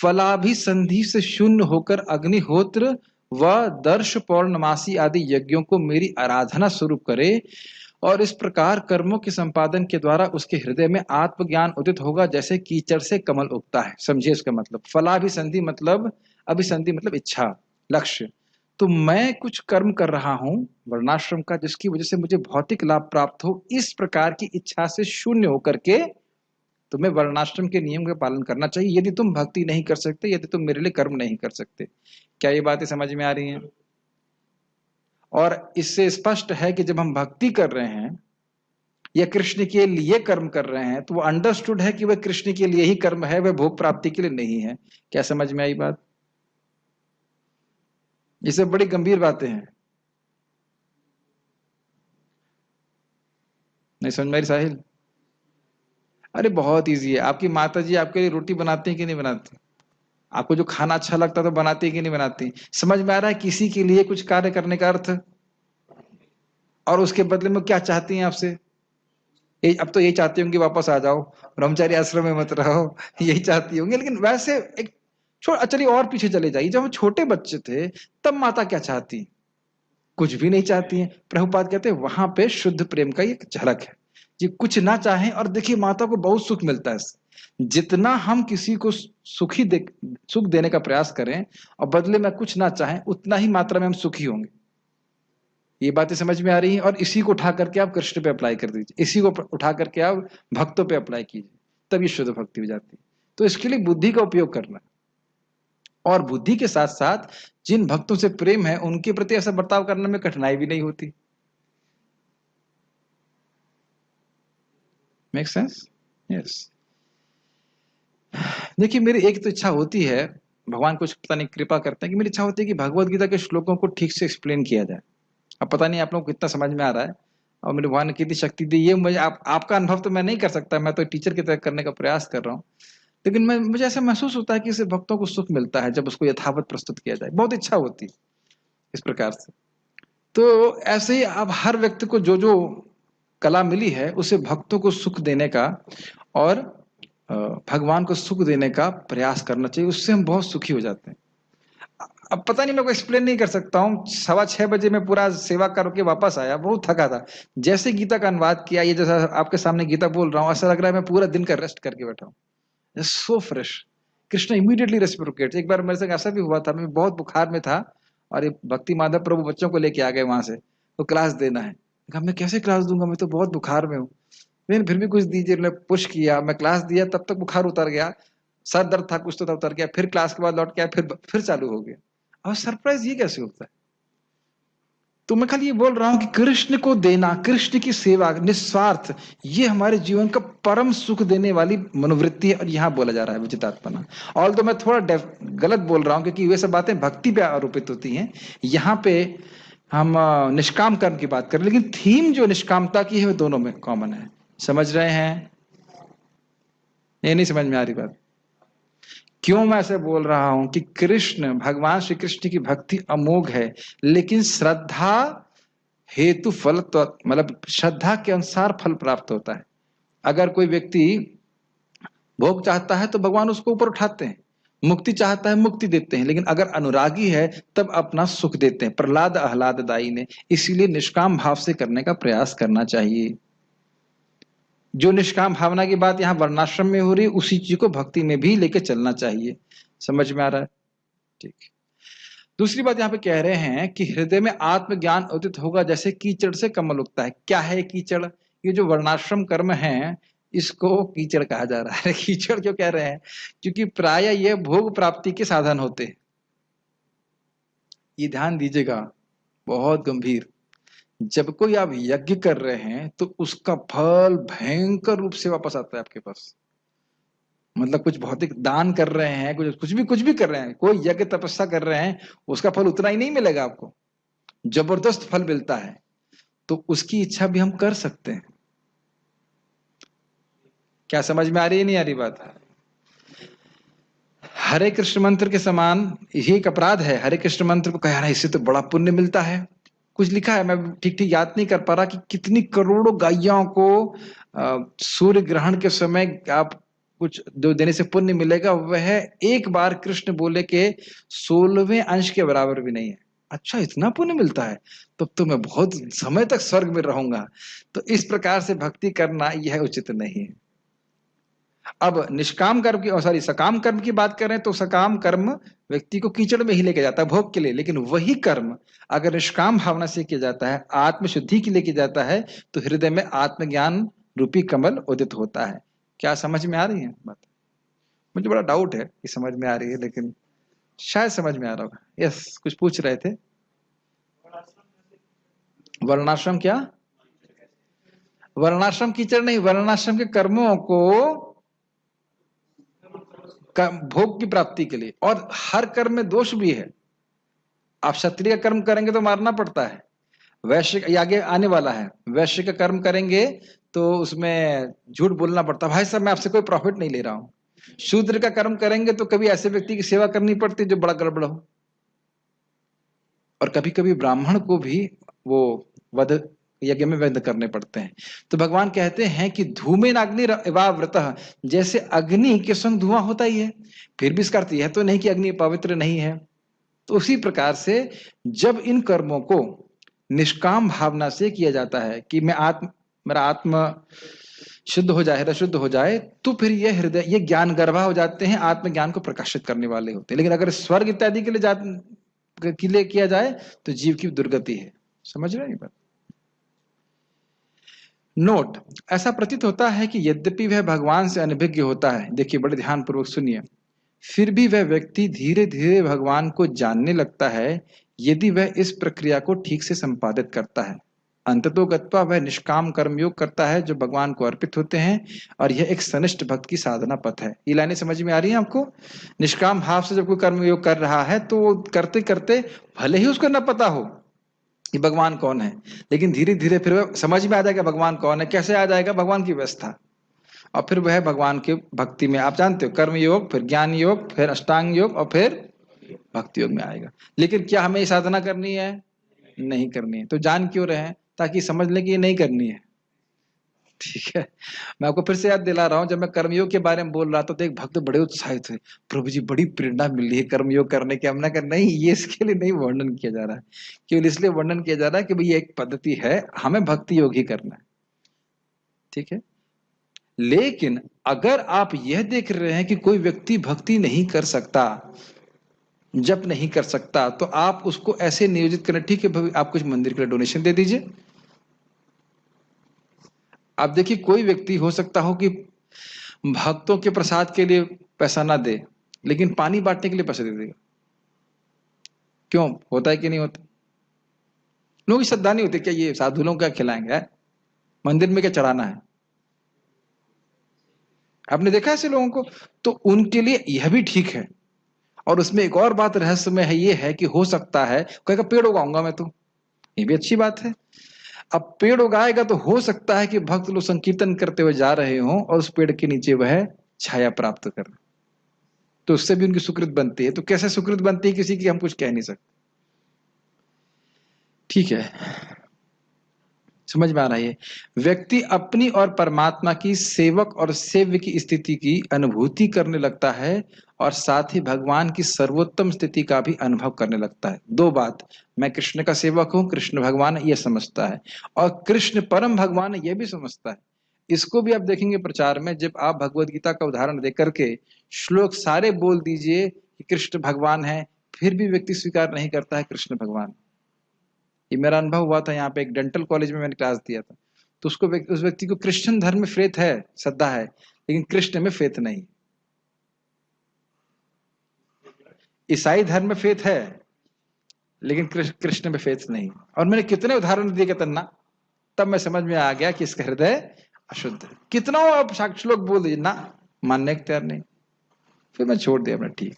फलाभिसंधि से शून्य होकर अग्निहोत्र व दर्श पौर्णमासी आदि यज्ञों को मेरी आराधना स्वरूप करे, और इस प्रकार कर्मों के संपादन के द्वारा उसके हृदय में आत्मज्ञान उदित होगा, जैसे कीचड़ से कमल उगता है। समझिए इसका मतलब। फलाभिसंधि मतलब, अभिसंधि मतलब इच्छा, लक्ष्य। तो मैं कुछ कर्म कर रहा हूं वर्णाश्रम का जिसकी वजह से मुझे भौतिक लाभ प्राप्त हो, इस प्रकार की इच्छा से शून्य होकर के तुम्हें वर्णाश्रम के नियम का पालन करना चाहिए, यदि तुम भक्ति नहीं कर सकते, यदि तुम मेरे लिए कर्म नहीं कर सकते। क्या ये बातें समझ में आ रही हैं? और इससे स्पष्ट है कि जब हम भक्ति कर रहे हैं या कृष्ण के लिए कर्म कर रहे हैं तो वो अंडरस्टूड है कि वह कृष्ण के लिए ही कर्म है, वह भोग प्राप्ति के लिए नहीं है। क्या समझ में आई बात? ये सब बड़ी गंभीर बातें हैं। नहीं समझ में साहिल? अरे बहुत इजी है। आपकी माता जी आपके लिए रोटी बनाती है कि नहीं बनाती? आपको जो खाना अच्छा लगता तो बनाती है कि नहीं बनाती? समझ में आ रहा है किसी के लिए कुछ कार्य करने का अर्थ? और उसके बदले में क्या चाहती हैं आपसे? अब तो यही चाहती होंगी वापस आ जाओ, ब्रह्मचारी आश्रम में मत रहो, यही चाहती होंगी। लेकिन वैसे एक चलिए और पीछे चले जाइए, जब हम छोटे बच्चे थे तब माता क्या चाहती? कुछ भी नहीं चाहती हैं। प्रभुपाद कहते हैं वहां पे शुद्ध प्रेम का एक झलक है, जी कुछ ना चाहें, और देखिए माता को बहुत सुख मिलता है इससे। जितना हम किसी को सुख देने का प्रयास करें और बदले में कुछ ना चाहें, उतना ही मात्रा में हम सुखी होंगे। ये बातें समझ में आ रही हैं? और इसी को उठा करके आप कृष्ण पे अप्लाई कर दीजिए, इसी को उठा करके आप भक्तों पे अप्लाई कीजिए, तब ये शुद्ध भक्ति हो जाती है। तो इसके लिए बुद्धि का उपयोग करना, और बुद्धि के साथ साथ जिन भक्तों से प्रेम है उनके प्रति ऐसा बर्ताव करने में कठिनाई भी नहीं होती। Make sense? यस। देखिए मेरी एक तो इच्छा होती है, भगवान कुछ पता नहीं कृपा करते हैं, कि मेरी इच्छा होती है कि भगवत गीता के श्लोकों को ठीक से एक्सप्लेन किया जाए। अब पता नहीं आप लोगों को कितना समझ में आ रहा है, और मेरे भगवान ने कितनी शक्ति दी, ये मुझे आपका अनुभव तो मैं नहीं कर सकता, मैं तो टीचर की तरह करने का प्रयास कर रहा हूँ। लेकिन मुझे ऐसा महसूस होता है कि इससे भक्तों को सुख मिलता है जब उसको यथावत प्रस्तुत किया जाए, बहुत इच्छा होती है इस प्रकार से। तो ऐसे ही अब हर व्यक्ति को जो जो कला मिली है उसे भक्तों को सुख देने का और भगवान को सुख देने का प्रयास करना चाहिए, उससे हम बहुत सुखी हो जाते हैं। अब पता नहीं, मैं को एक्सप्लेन नहीं कर सकता हूँ। 6:15 मैं पूरा सेवा करके वापस आया, बहुत थका था। जैसे गीता का अनुवाद किया, ये जैसा आपके सामने गीता बोल रहा हूँ, ऐसा लग रहा है मैं पूरा दिन का रेस्ट करके बैठा हूँ, so fresh. Krishna immediately reciprocate. एक बार मेरे से ऐसा भी हुआ था, मैं बहुत बुखार में था और ये भक्ति माधव प्रभु बच्चों को लेके आ गए वहां से, तो क्लास देना है। कहा मैं कैसे क्लास दूंगा, मैं तो बहुत बुखार में हूँ। मैंने फिर भी कुछ दीजिए, मैंने पुश किया, मैं क्लास दिया, तब तक बुखार उतर गया, सर दर्द था कुछ तो तब उतर गया, फिर क्लास के बाद लौट के आया, फिर चालू हो गया। और सरप्राइज ये कैसे होता है? तो मैं खाली ये बोल रहा हूं कि कृष्ण को देना, कृष्ण की सेवा निस्वार्थ, ये हमारे जीवन का परम सुख देने वाली मनोवृत्ति है। और यहां बोला जा रहा है विजितात्मना। ऑल तो मैं थोड़ा गलत बोल रहा हूं, क्योंकि वे सब बातें भक्ति पे आरोपित होती हैं। यहाँ पे हम निष्काम कर्म की बात करें, लेकिन थीम जो निष्कामता की है वो दोनों में कॉमन है। समझ रहे हैं? ये नहीं समझ में आ रही बात? क्यों मैं ऐसे बोल रहा हूं कि कृष्ण, भगवान श्री कृष्ण की भक्ति अमोघ है, लेकिन श्रद्धा हेतु फल तो, मतलब श्रद्धा के अनुसार फल प्राप्त होता है। अगर कोई व्यक्ति भोग चाहता है तो भगवान उसको ऊपर उठाते हैं, मुक्ति चाहता है मुक्ति देते हैं, लेकिन अगर अनुरागी है तब अपना सुख देते हैं। प्रहलाद आह्लाददायी ने, इसीलिए निष्काम भाव से करने का प्रयास करना चाहिए। जो निष्काम भावना की बात यहाँ वर्णाश्रम में हो रही, उसी चीज को भक्ति में भी लेके चलना चाहिए। समझ में आ रहा है? ठीक। दूसरी बात यहाँ पे कह रहे हैं कि हृदय में आत्मज्ञान उदित होगा जैसे कीचड़ से कमल उगता है। क्या है कीचड़? ये जो वर्णाश्रम कर्म है इसको कीचड़ कहा जा रहा है। कीचड़ क्यों कह रहे हैं? क्योंकि प्राय ये भोग प्राप्ति के साधन होते हैं। ये ध्यान दीजिएगा, बहुत गंभीर। जब कोई आप यज्ञ कर रहे हैं तो उसका फल भयंकर रूप से वापस आता है आपके पास। मतलब कुछ भौतिक दान कर रहे हैं, कुछ भी कर रहे हैं, कोई यज्ञ तपस्या कर रहे हैं, उसका फल उतना ही नहीं मिलेगा आपको, जबरदस्त फल मिलता है। तो उसकी इच्छा भी हम कर सकते हैं। क्या समझ में आ रही है नहीं आ रही बात? हरे कृष्ण मंत्र के समान यही एक अपराध है। हरे कृष्ण मंत्र को कहा, इससे तो बड़ा पुण्य मिलता है। कुछ लिखा है, मैं ठीक ठीक याद नहीं कर पा रहा कि कितनी करोड़ों गायों को सूर्य ग्रहण के समय आप कुछ जो देने से पुण्य मिलेगा, वह एक बार कृष्ण बोले के 16वें अंश के बराबर भी नहीं है। अच्छा, इतना पुण्य मिलता है, तब तो मैं बहुत समय तक स्वर्ग में रहूंगा। तो इस प्रकार से भक्ति करना यह उचित नहीं है। अब निष्काम कर्म की, सॉरी, सकाम कर्म की बात करें तो सकाम कर्म व्यक्ति को कीचड़ में ही लेके जाता है भोग के लिए, लेकिन वही कर्म अगर निष्काम भावना से किया जाता है, आत्मशुद्धि के लिए किया जाता है, तो हृदय में आत्मज्ञान रूपी कमल उदित होता है। क्या समझ में आ रही है बात? मुझे बड़ा डाउट है कि समझ में आ रही है, लेकिन शायद समझ में आ रहा होगा। यस, कुछ पूछ रहे थे। वर्णाश्रम क्या? वर्णाश्रम कीचड़ नहीं, वर्णाश्रम के कर्मों को भोग की प्राप्ति के लिए। और हर कर्म में दोष भी है। आप क्षत्रिय का कर्म करेंगे तो मारना पड़ता है, वैश्य, ये आगे आने वाला है। वैश्य का कर्म करेंगे तो उसमें झूठ बोलना पड़ता है, भाई साहब मैं आपसे कोई प्रॉफिट नहीं ले रहा हूं। शूद्र का कर्म करेंगे तो कभी ऐसे व्यक्ति की सेवा करनी पड़ती है जो बड़ा गड़बड़ हो, और कभी कभी ब्राह्मण को भी वो वध यज्ञ में वेद करने पड़ते हैं। तो भगवान कहते हैं कि धूमेन अग्नि इवावृतः, जैसे अग्नि के संग धुआं होता ही है, फिर भी इसका अर्थ यह तो नहीं कि अग्नि पवित्र नहीं है। तो उसी प्रकार से जब इन कर्मों को निष्काम भावना से किया जाता है कि मेरा आत्म शुद्ध हो जाए, हृदय शुद्ध हो जाए, तो फिर ये ज्ञान गर्भा हो जाते हैं, आत्मज्ञान को प्रकाशित करने वाले होते हैं। लेकिन अगर स्वर्ग इत्यादि के लिए किया जाए तो जीव की दुर्गति है। समझ रहे हैं बात? नोट, ऐसा प्रतीत होता है कि यद्यपि वह भगवान से अनभिज्ञ होता है, देखिए बड़े ध्यान पूर्वक सुनिए, फिर भी वह व्यक्ति धीरे धीरे भगवान को जानने लगता है यदि वह इस प्रक्रिया को ठीक से संपादित करता है। अंततोगत्वा वह निष्काम कर्मयोग करता है जो भगवान को अर्पित होते हैं, और यह एक सनिष्ठ भक्त की साधना पथ है। ये लाइनें समझ में आ रही हैं आपको? निष्काम भाव से जब कोई कर्मयोग कर रहा है तो वो करते करते भले ही उसको न पता हो कि भगवान कौन है, लेकिन धीरे धीरे फिर वह समझ में आ जाएगा भगवान कौन है। कैसे आ जाएगा? भगवान की व्यवस्था, और फिर वह भगवान के भक्ति में, आप जानते हो, कर्म योग, फिर ज्ञान योग, फिर अष्टांग योग, और फिर भक्ति योग में आएगा। लेकिन क्या हमें ये साधना करनी है? नहीं करनी है। तो जान क्यों रहे हैं? ताकि समझ लें कि ये नहीं करनी है। ठीक है, मैं आपको फिर से याद दिला रहा हूं, जब मैं कर्मयोग के बारे में बोल रहा था तो एक भक्त बड़े उत्साहित थे, प्रभु जी बड़ी प्रेरणा मिल रही है कर्मयोग करने की। हमने कहा नहीं, ये इसके लिए नहीं वर्णन किया जा रहा है, केवल इसलिए वर्णन किया जा रहा है कि भाई ये एक पद्धति है, हमें भक्ति योग ही करना है। ठीक है, लेकिन अगर आप यह देख रहे हैं कि कोई व्यक्ति भक्ति नहीं कर सकता, जप नहीं कर सकता, तो आप उसको ऐसे नियोजित करें, ठीक है आप कुछ मंदिर के लिए डोनेशन दे दीजिए। आप देखिए, कोई व्यक्ति हो सकता हो कि भक्तों के प्रसाद के लिए पैसा ना दे, लेकिन पानी बांटने के लिए पैसा दे देगा। क्यों? होता है कि नहीं होता? लोगों की श्रद्धा नहीं होती क्या ये साधु लोग क्या खिलाएंगे, मंदिर में क्या चढ़ाना है? आपने देखा ऐसे लोगों को? तो उनके लिए यह भी ठीक है। और उसमें एक और बात रहस्यमय है, ये है कि हो सकता है कहेगा पेड़ उगाऊंगा मैं, तो ये भी अच्छी बात है। अब पेड़ उगाएगा तो हो सकता है कि भक्त लोग संकीर्तन करते हुए जा रहे हों और उस पेड़ के नीचे वह छाया प्राप्त कर, तो उससे भी उनकी सुकृत बनती है। तो कैसे सुकृत बनती है किसी की, हम कुछ कह नहीं सकते। ठीक है, समझ में आ रहा है? व्यक्ति अपनी और परमात्मा की, सेवक और सेव्य की स्थिति की अनुभूति करने लगता है, और साथ ही भगवान की सर्वोत्तम स्थिति का भी अनुभव करने लगता है। दो बात, मैं कृष्ण का सेवक हूं, कृष्ण भगवान ये समझता है, और कृष्ण परम भगवान ये भी समझता है। इसको भी आप देखेंगे प्रचार में, जब आप भगवत गीता का उदाहरण दे करके श्लोक सारे बोल दीजिए कि कृष्ण भगवान है, फिर भी व्यक्ति स्वीकार नहीं करता है कृष्ण भगवान। ये मेरा अनुभव हुआ था, यहाँ पे एक डेंटल कॉलेज में मैंने क्लास दिया था, तो उस व्यक्ति को क्रिश्चियन धर्म में फेथ है, श्रद्धा है, लेकिन कृष्ण में फेथ नहीं। ईसाई धर्म में फेथ है, लेकिन कृष्ण में फेथ नहीं। और मैंने कितने उदाहरण दिए तन्ना, तब मैं समझ में आ गया कि इसका हृदय अशुद्ध है। कितना आप श्लोक बोल दीजिए ना, मानने के तैयार नहीं, फिर मैं छोड़ दिया। ठीक,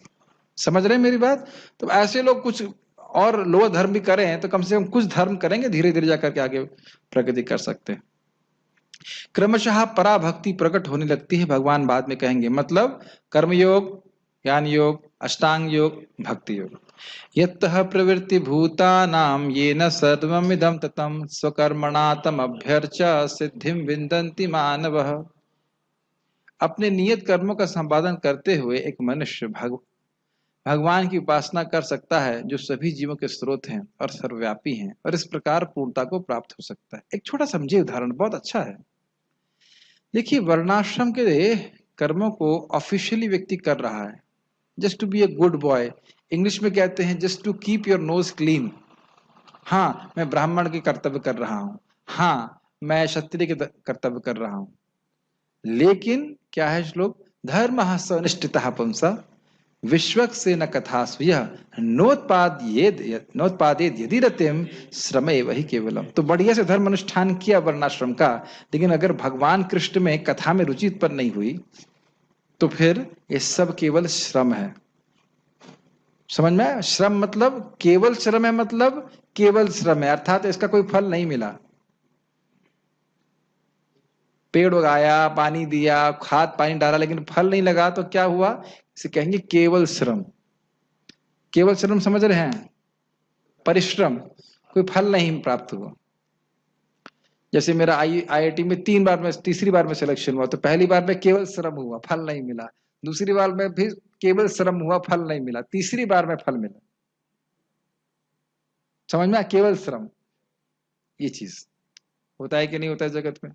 समझ रहे हैं मेरी बात? तो ऐसे लोग कुछ और लोअर धर्म भी करें तो कम से कम कुछ धर्म करेंगे, धीरे धीरे जाकर के आगे प्रगति कर सकते हैं। क्रमशः पराभक्ति प्रकट होने लगती है, भगवान बाद में कहेंगे। मतलब कर्मयोग, ज्ञान योग, अष्टांग योग, भक्ति योग। यत्तः प्रवृत्ति भूतानां येन सर्वमिदं ततं स्वकर्मणा तमभ्यर्च्य सिद्धिं विन्दन्ति मानवः। अपने नियत कर्मों का संपादन करते हुए एक मनुष्य भगवान की उपासना कर सकता है, जो सभी जीवों के स्रोत हैं और सर्वव्यापी हैं, और इस प्रकार पूर्णता को प्राप्त हो सकता है। एक छोटा समझिए उदाहरण, बहुत अच्छा है। देखिए, वर्णाश्रम के कर्मों को ऑफिशियली व्यक्ति कर रहा है, just to be a good boy. English में कहते हैं just to keep your nose clean. हाँ, मैं ब्राह्मण के कर्तव्य कर रहा हूं, हाँ मैं क्षत्रिय के कर्तव्य कर रहा हूं, लेकिन क्या है श्लोक? धर्म सनिष्ठितः पुंसा विश्वक से न कथास्व नोत्पादेद यदि रतिम श्रमे वही केवलम। तो बढ़िया से धर्म अनुष्ठान किया वर्णाश्रम का, लेकिन अगर भगवान कृष्ण में, कथा में रुचि उत्पन्न नहीं हुई, तो फिर ये सब केवल श्रम है। समझ में? श्रम मतलब केवल श्रम है, मतलब केवल श्रम है, अर्थात इसका कोई फल नहीं मिला। पेड़ उगाया, पानी दिया, खाद पानी डाला, लेकिन फल नहीं लगा, तो क्या हुआ? इसे कहेंगे केवल श्रम। केवल श्रम समझ रहे हैं? परिश्रम, कोई फल नहीं प्राप्त हुआ। जैसे मेरा IIT में 3 बार में, तीसरी बार में सिलेक्शन हुआ, तो पहली बार में केवल श्रम हुआ, फल नहीं मिला। दूसरी बार में भी केवल श्रम हुआ, फल नहीं मिला। तीसरी बार में फल मिला। समझ में आया? केवल श्रम, ये चीज होता है कि नहीं होता है जगत में,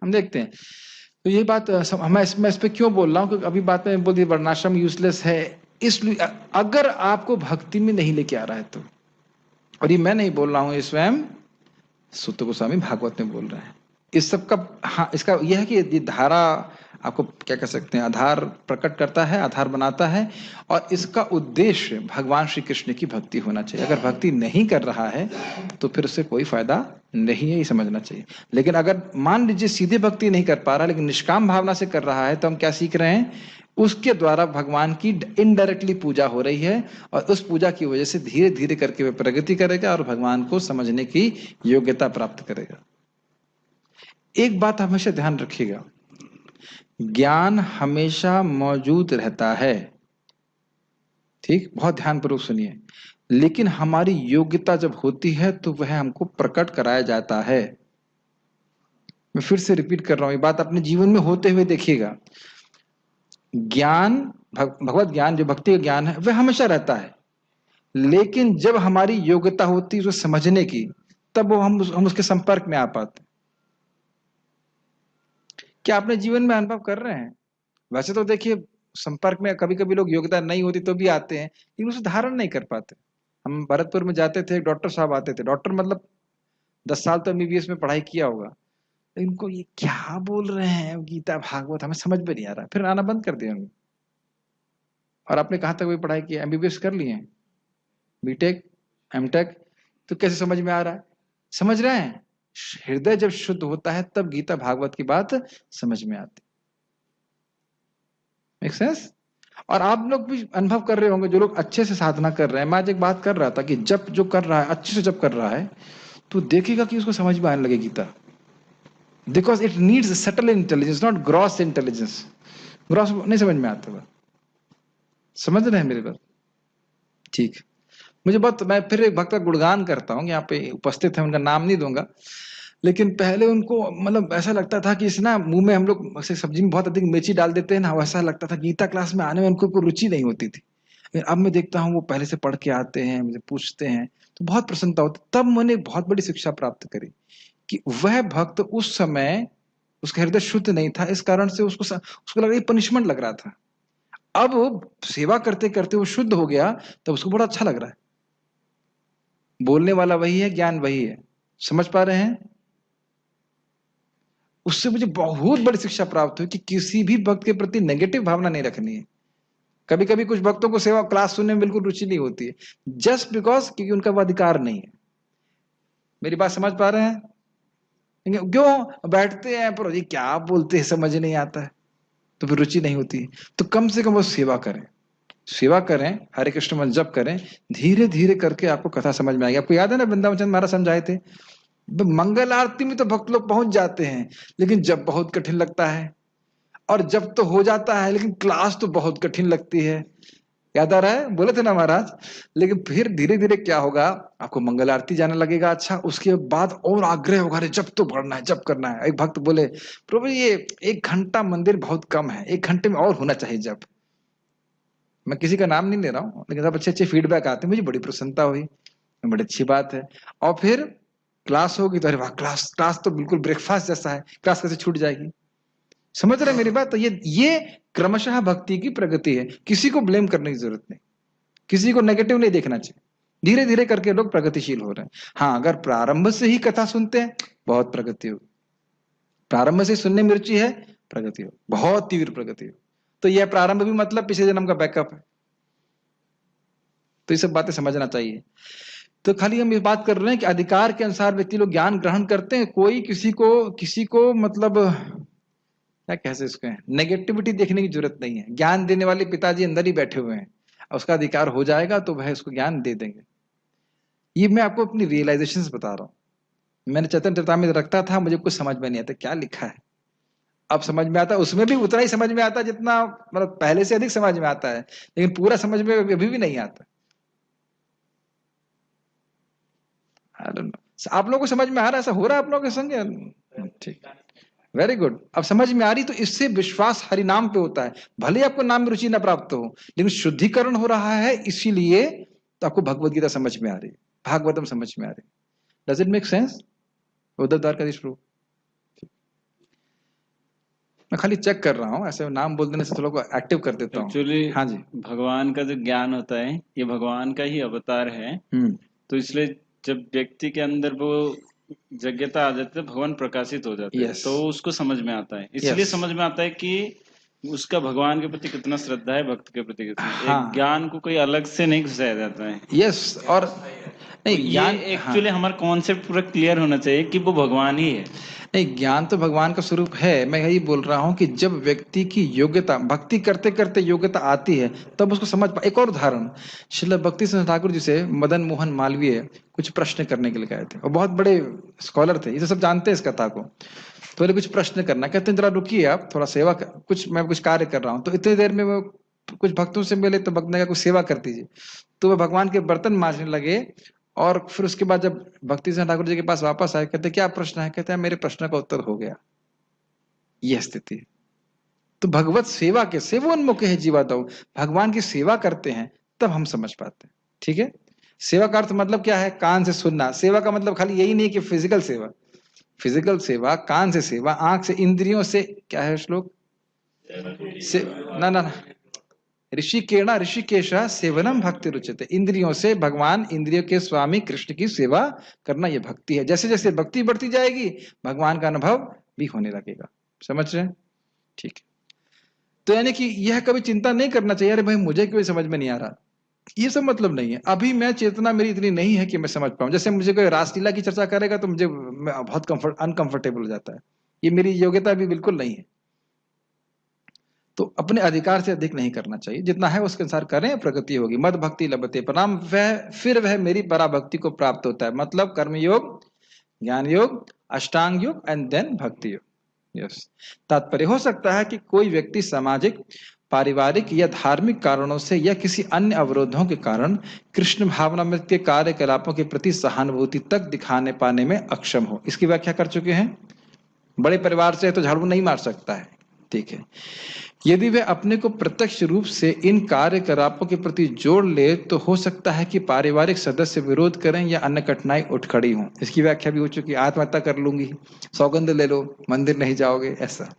हम देखते हैं। तो ये बात मैं इस पे क्यों बोल रहा हूँ, क्योंकि अभी बात में बोल दी वर्णाश्रम यूजलेस है, इसलिए अगर आपको भक्ति में नहीं लेके आ रहा है तो, और ये मैं नहीं बोल रहा हूँ, ये स्वयं सुत गोस्वामी भागवत में बोल रहे हैं। इस सब का हाँ, इसका यह है कि ये धारा आपको क्या कह सकते हैं, आधार प्रकट करता है, आधार बनाता है, और इसका उद्देश्य भगवान श्री कृष्ण की भक्ति होना चाहिए। अगर भक्ति नहीं कर रहा है तो फिर उससे कोई फायदा नहीं है, ये समझना चाहिए। लेकिन अगर मान लीजिए सीधे भक्ति नहीं कर पा रहा लेकिन निष्काम भावना से कर रहा है, तो हम क्या सीख रहे हैं, उसके द्वारा भगवान की इनडायरेक्टली पूजा हो रही है, और उस पूजा की वजह से धीरे धीरे करके वह प्रगति करेगा और भगवान को समझने की योग्यता प्राप्त करेगा। एक बात हमेशा ध्यान रखिएगा, ज्ञान हमेशा मौजूद रहता है, ठीक, बहुत ध्यानपूर्वक सुनिए, लेकिन हमारी योग्यता जब होती है तो वह हमको प्रकट कराया जाता है। मैं फिर से रिपीट कर रहा हूं, ये बात अपने जीवन में होते हुए देखिएगा। ज्ञान, भगवत ज्ञान, जो भक्ति का ज्ञान है, वह हमेशा रहता है, लेकिन जब हमारी योग्यता होती है उसको समझने की, तब वो हम उसके संपर्क में आ पाते। क्या अपने जीवन में अनुभव कर रहे हैं? वैसे तो देखिए, संपर्क में कभी कभी लोग योग्यता नहीं होती तो भी आते हैं, लेकिन उसे धारण नहीं कर पाते। हम भरतपुर में जाते थे, एक डॉक्टर साहब आते थे, डॉक्टर मतलब 10 साल तो MBBS में पढ़ाई किया होगा, लेकिन उनको ये क्या बोल रहे हैं गीता भागवत हमें समझ में नहीं आ रहा, फिर आना बंद कर दिया उन्होंने। और आपने कहाँ तक वही पढ़ाई की? MBBS कर लिए हैं, BTech, MTech, तो कैसे समझ में आ रहा है? समझ रहे हैं? हृदय जब शुद्ध होता है तब गीता भागवत की बात समझ में आती। Make sense? और आप लोग भी अनुभव कर रहे होंगे, जो लोग अच्छे से साधना कर रहे हैं। मैं आज एक बात कर रहा था कि जब जो कर रहा है अच्छे से जब कर रहा है तो देखिएगा कि उसको समझ में आने लगे Gita, because it needs subtle intelligence, not gross intelligence. Gross नहीं समझ में आता बात, समझ रहे हैं मेरी बात? ठीक, मुझे बहुत, मैं फिर एक भक्त का गुणगान करता हूँ, यहाँ पे उपस्थित है, उनका नाम नहीं दूंगा, लेकिन पहले उनको मतलब ऐसा लगता था कि इस ना मुंह में हम लोग सब्जी में बहुत अधिक मिर्ची डाल देते हैं ना, वैसा लगता था, गीता क्लास में आने में उनको कोई रुचि नहीं होती थी। लेकिन अब मैं देखता हूँ वो पहले से पढ़ के आते हैं, मुझे पूछते हैं, तो बहुत प्रसन्नता होती। तब मैंने बहुत बड़ी शिक्षा प्राप्त करी कि वह भक्त उस समय उसका हृदय शुद्ध नहीं था, इस कारण से उसको लग रहा पनिशमेंट लग रहा था। अब सेवा करते करते वो शुद्ध हो गया, तब उसको बड़ा अच्छा लग रहा है। बोलने वाला वही है, ज्ञान वही है, समझ पा रहे हैं? उससे मुझे बहुत बड़ी शिक्षा प्राप्त हुई कि किसी भी भक्त के प्रति नेगेटिव भावना नहीं रखनी है। कभी कभी कुछ भक्तों को सेवा क्लास सुनने में बिल्कुल रुचि नहीं होती है, जस्ट बिकॉज क्योंकि उनका वो अधिकार नहीं है। मेरी बात समझ पा रहे हैं? क्यों बैठते हैं पर ये क्या बोलते हैं समझ नहीं आता है, तो फिर रुचि नहीं होती। तो कम से कम वो सेवा करें, सेवा करें, हरे कृष्ण मंत्र जप करें, धीरे धीरे करके आपको कथा समझ में आएगी। आपको याद है ना, वृंदावन चंद्र महाराज समझाए थे, मंगल आरती में तो भक्त लोग पहुंच जाते हैं, लेकिन जब बहुत कठिन लगता है, और जब तो हो जाता है लेकिन क्लास तो बहुत कठिन लगती है। याद आ रहा है, बोले थे ना महाराज? लेकिन फिर धीरे धीरे क्या होगा, आपको मंगल आरती जाने लगेगा, अच्छा उसके बाद और आग्रह होगा, अरे जब तो बढ़ना है, जब करना है। एक भक्त बोले, प्रभु ये 1 घंटा मंदिर बहुत कम है, 1 घंटे में और होना चाहिए जब। मैं किसी का नाम नहीं ले रहा हूँ, लेकिन सब अच्छे अच्छे फीडबैक आते हैं, मुझे बड़ी प्रसन्नता हुई, बड़ी अच्छी बात है। और फिर क्लास होगी तो अरे वाह, क्लास तो बिल्कुल ब्रेकफास्ट जैसा है, क्लास कैसे छूट जाएगी? समझ रहे मेरी बात? तो ये क्रमशः भक्ति की प्रगति है, किसी को ब्लेम करने की जरूरत नहीं, किसी को नेगेटिव नहीं देखना चाहिए। धीरे धीरे करके लोग प्रगतिशील हो रहे हैं। हाँ, अगर प्रारंभ से ही कथा सुनते हैं बहुत प्रगति होगी, प्रारंभ से सुनने में रुचि है, प्रगति हो, बहुत तीव्र प्रगति हो। तो यह प्रारंभ भी मतलब पिछले जन्म का बैकअप है। तो ये सब बातें समझना चाहिए। तो खाली हम ये बात कर रहे हैं कि अधिकार के अनुसार व्यक्ति लोग ज्ञान ग्रहण करते हैं, कोई किसी को मतलब क्या कैसे इसको नेगेटिविटी देखने की जरूरत नहीं है। ज्ञान देने वाले पिताजी अंदर ही बैठे हुए हैं, उसका अधिकार हो जाएगा तो वह उसको ज्ञान दे देंगे। ये मैं आपको अपनी रियलाइजेशन बता रहा हूँ। मैंने चैतन्य चरितामृत रखता था, मुझे कुछ समझ में नहीं आता क्या लिखा है, अब समझ में आता है, उसमें भी उतना ही समझ में आता है जितना मतलब पहले से अधिक समझ में आता है, लेकिन पूरा समझ में अभी भी नहीं आता। आप लोगों को समझ में आ रहा है? ऐसा हो रहा है आप लोगों के संग? ठीक, वेरी गुड। अब समझ में आ रही, तो इससे विश्वास हरि नाम पे होता है। भले ही आपको नाम में रुचि ना प्राप्त हो, लेकिन शुद्धिकरण हो रहा है, इसीलिए तो आपको भगवत गीता समझ में आ रही, भागवतम समझ में आ रही। Does it make sense? Uddhav Dwarkadhish प्रभु, मैं खाली चेक कर रहा हूँ, ऐसे नाम बोल देने से थोड़ा को एक्टिव कर देता हूँ। एक्चुअली हाँ जी। भगवान का जो ज्ञान होता है ये भगवान का ही अवतार है, तो इसलिए जब व्यक्ति के अंदर वो यज्ञता आ जाती है, भगवान प्रकाशित हो जाता है, Yes. तो उसको समझ में आता है। इसलिए Yes. समझ में आता है कि उसका भगवान के प्रति कितना श्रद्धा है, भक्त के प्रति कितना। हाँ। एक ज्ञान को कोई अलग से नहीं घुसाया जाता है। यस, और नहीं तो ज्ञान ये एक्चुअली हमारा कॉन्सेप्ट पूरा क्लियर होना चाहिए कि वो भगवान ही है। नहीं, ज्ञान तो भगवान का स्वरूप है। मैं यही बोल रहा हूँ कि जब व्यक्ति की योग्यता, भक्ति करते करते योग्यता आती है, तब उसको समझ पा। एक और उदाहरण, श्रील भक्ति सिंह ठाकुर जी से मदन मोहन मालवीय कुछ प्रश्न करने के लिए गए थे, और बहुत बड़े स्कॉलर थे, ये तो सब जानते हैं इस कथा को। तो बोले कुछ प्रश्न करना, कहते हैं जरा रुकिए आप, थोड़ा सेवा कुछ मैं कुछ कार्य कर रहा हूँ। तो इतनी देर में वो कुछ भक्तों से मिले, तो भक्त ने कहा कुछ सेवा कर दीजिए। तो वो भगवान के बर्तन मांजने लगे, और फिर उसके बाद जब भक्ति सिंह ठाकुर जी के पास वापस आए, कहते क्या प्रश्न है? कहते हैं मेरे प्रश्न का उत्तर हो गया। यह स्थिति है। तो भगवत सेवा के सेवोन्मुख है जीवात्मा, भगवान की सेवा करते हैं तब हम समझ पाते हैं। ठीक है, सेवा का अर्थ मतलब क्या है? कान से सुनना। सेवा का मतलब खाली यही नहीं कि फिजिकल सेवा, फिजिकल सेवा, कान से सेवा, आंख से, इंद्रियों से, क्या है श्लोक से, ना ना ना, ऋषिकेणा ऋषिकेशा सेवनम भक्ति रुचिते। इंद्रियों से भगवान, इंद्रियों के स्वामी कृष्ण की सेवा करना, यह भक्ति है। जैसे जैसे भक्ति बढ़ती जाएगी, भगवान का अनुभव भी होने लगेगा। समझ रहे हैं? ठीक है। तो यानी कि यह कभी चिंता नहीं करना चाहिए, अरे भाई मुझे क्यों समझ में नहीं आ रहा, ये सब मतलब नहीं है। अभी मैं, चेतना मेरी इतनी नहीं है कि मैं समझ पाऊं। जैसे मुझे कोई रासलीला की चर्चा करेगा तो मुझे बहुत अनकंफर्टेबल हो जाता है, ये मेरी योग्यता भी बिल्कुल नहीं है। तो अपने अधिकार से अधिक नहीं करना चाहिए, जितना है उसके अनुसार करें, प्रगति होगी। मद भक्ति लभते प्रणाम, वह मेरी पराभक्ति को प्राप्त होता है। मतलब कर्म योग, ज्ञान योग, अष्टांग योग एंड देन भक्ति योग। यस, तात्पर्य हो सकता है कि कोई व्यक्ति सामाजिक, पारिवारिक या धार्मिक कारणों से या किसी अन्य अवरोधों के कारण कृष्ण भावनामृत के कार्यकलापों के प्रति सहानुभूति तक दिखाने पाने में अक्षम हो। इसकी व्याख्या कर चुके हैं। बड़े परिवार से है तो झाड़ू नहीं मार सकता है, ठीक है। यदि वह अपने को प्रत्यक्ष रूप से इन कार्यकलापों के प्रति जोड़ ले, तो हो सकता है कि पारिवारिक सदस्य विरोध करें या अन्य कठिनाई उठ खड़ी हो। इसकी व्याख्या भी हो चुकी है। आत्महत्या कर लूंगी, सौगंध ले लो, मंदिर नहीं जाओगे, ऐसा।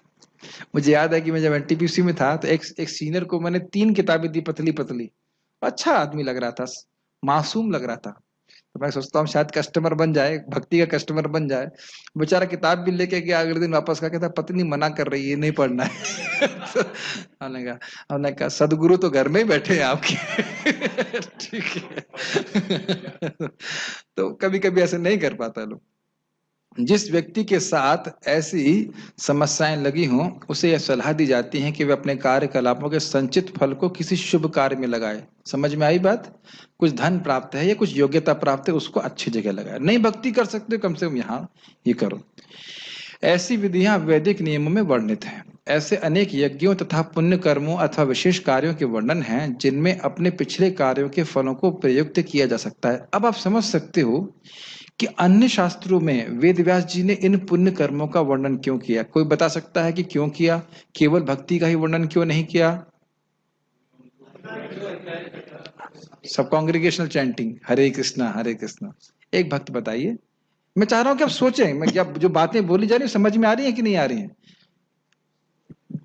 मुझे याद है कि मैं जब एनटीपीसी में था तो एक सीनियर को मैंने 3 किताबें दी, पतली पतली। अच्छा आदमी लग रहा था, मासूम लग रहा था। तो मैं सोचता हूँ शायद कस्टमर बन जाए, भक्ति का कस्टमर बन जाए। बेचारा किताब भी लेके गया, अगले दिन वापस का कहता पत्नी मना कर रही है, नहीं पढ़ना है। तो हमने कहा सदगुरु तो घर में ही बैठे हैं आपके। ठीक है। तो कभी कभी ऐसे नहीं कर पाता लोग। जिस व्यक्ति के साथ ऐसी समस्याएं लगी हों, उसे यह सलाह दी जाती है कि वे अपने कार्यकलापों के संचित फल को किसी शुभ कार्य में लगाए। समझ में आई बात? कुछ धन प्राप्त है या कुछ योग्यता प्राप्त है, उसको अच्छी जगह लगाए। नहीं भक्ति कर सकते, कम से कम यहाँ ये करो। ऐसी विधियां वैदिक नियमों में वर्णित हैं। ऐसे अनेक यज्ञों तथा पुण्य कर्मों अथवा विशेष कार्यों के वर्णन हैं, जिनमें अपने पिछले कार्यों के फलों को प्रयुक्त किया जा सकता है। अब आप समझ सकते हो कि अन्य शास्त्रों में वेद व्यास जी ने इन पुण्य कर्मों का वर्णन क्यों किया। कोई बता सकता है कि क्यों किया? केवल भक्ति का ही वर्णन क्यों नहीं किया? सब कांग्रेगेशनल चैंटिंग, हरे कृष्णा हरे कृष्णा। एक भक्त बताइए। मैं चाह रहा हूं कि आप सोचें, मैं क्या जो बातें बोली जा रही है समझ में आ रही है कि नहीं आ रही है?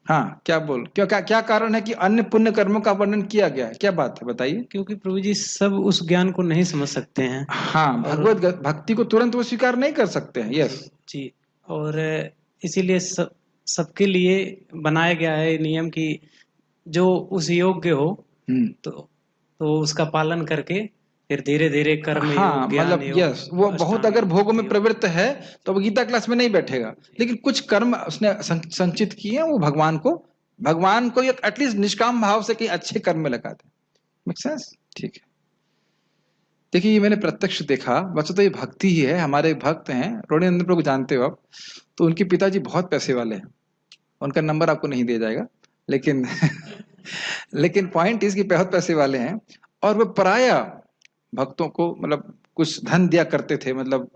हाँ, क्या कारण है कि अन्य पुण्य कर्मों का वर्णन किया गया है? क्या बात है, बताइए। क्योंकि प्रभु जी सब उस ज्ञान को नहीं समझ सकते हैं। हाँ, भगवत भक्ति को तुरंत वो स्वीकार नहीं कर सकते हैं। यस जी, और इसीलिए सबके लिए बनाया गया है नियम कि जो उस योग्य हो तो उसका पालन करके फिर धीरे धीरे कर्म हाँ, योग, ज्ञान मतलब योग, यस, वो बहुत अगर भोगों में प्रवृत्त है तो वो गीता क्लास में नहीं बैठेगा, लेकिन कुछ कर्म उसने संचित किए, वो भगवान को एटलीस्ट निष्काम भाव से कहीं अच्छे कर्म में लगा दे। Make sense? ठीक है। देखिए, ये मैंने प्रत्यक्ष देखा। वैसे तो ये भक्ति ही है, हमारे भक्त हैं रोणेंद्र प्रभु, जानते हो आप। तो उनके पिताजी बहुत पैसे वाले हैं, उनका नंबर आपको नहीं दिया जाएगा, लेकिन लेकिन पॉइंट इसकी बहुत पैसे वाले हैं। और वो पराया भक्तों को मतलब कुछ धन दिया करते थे, मतलब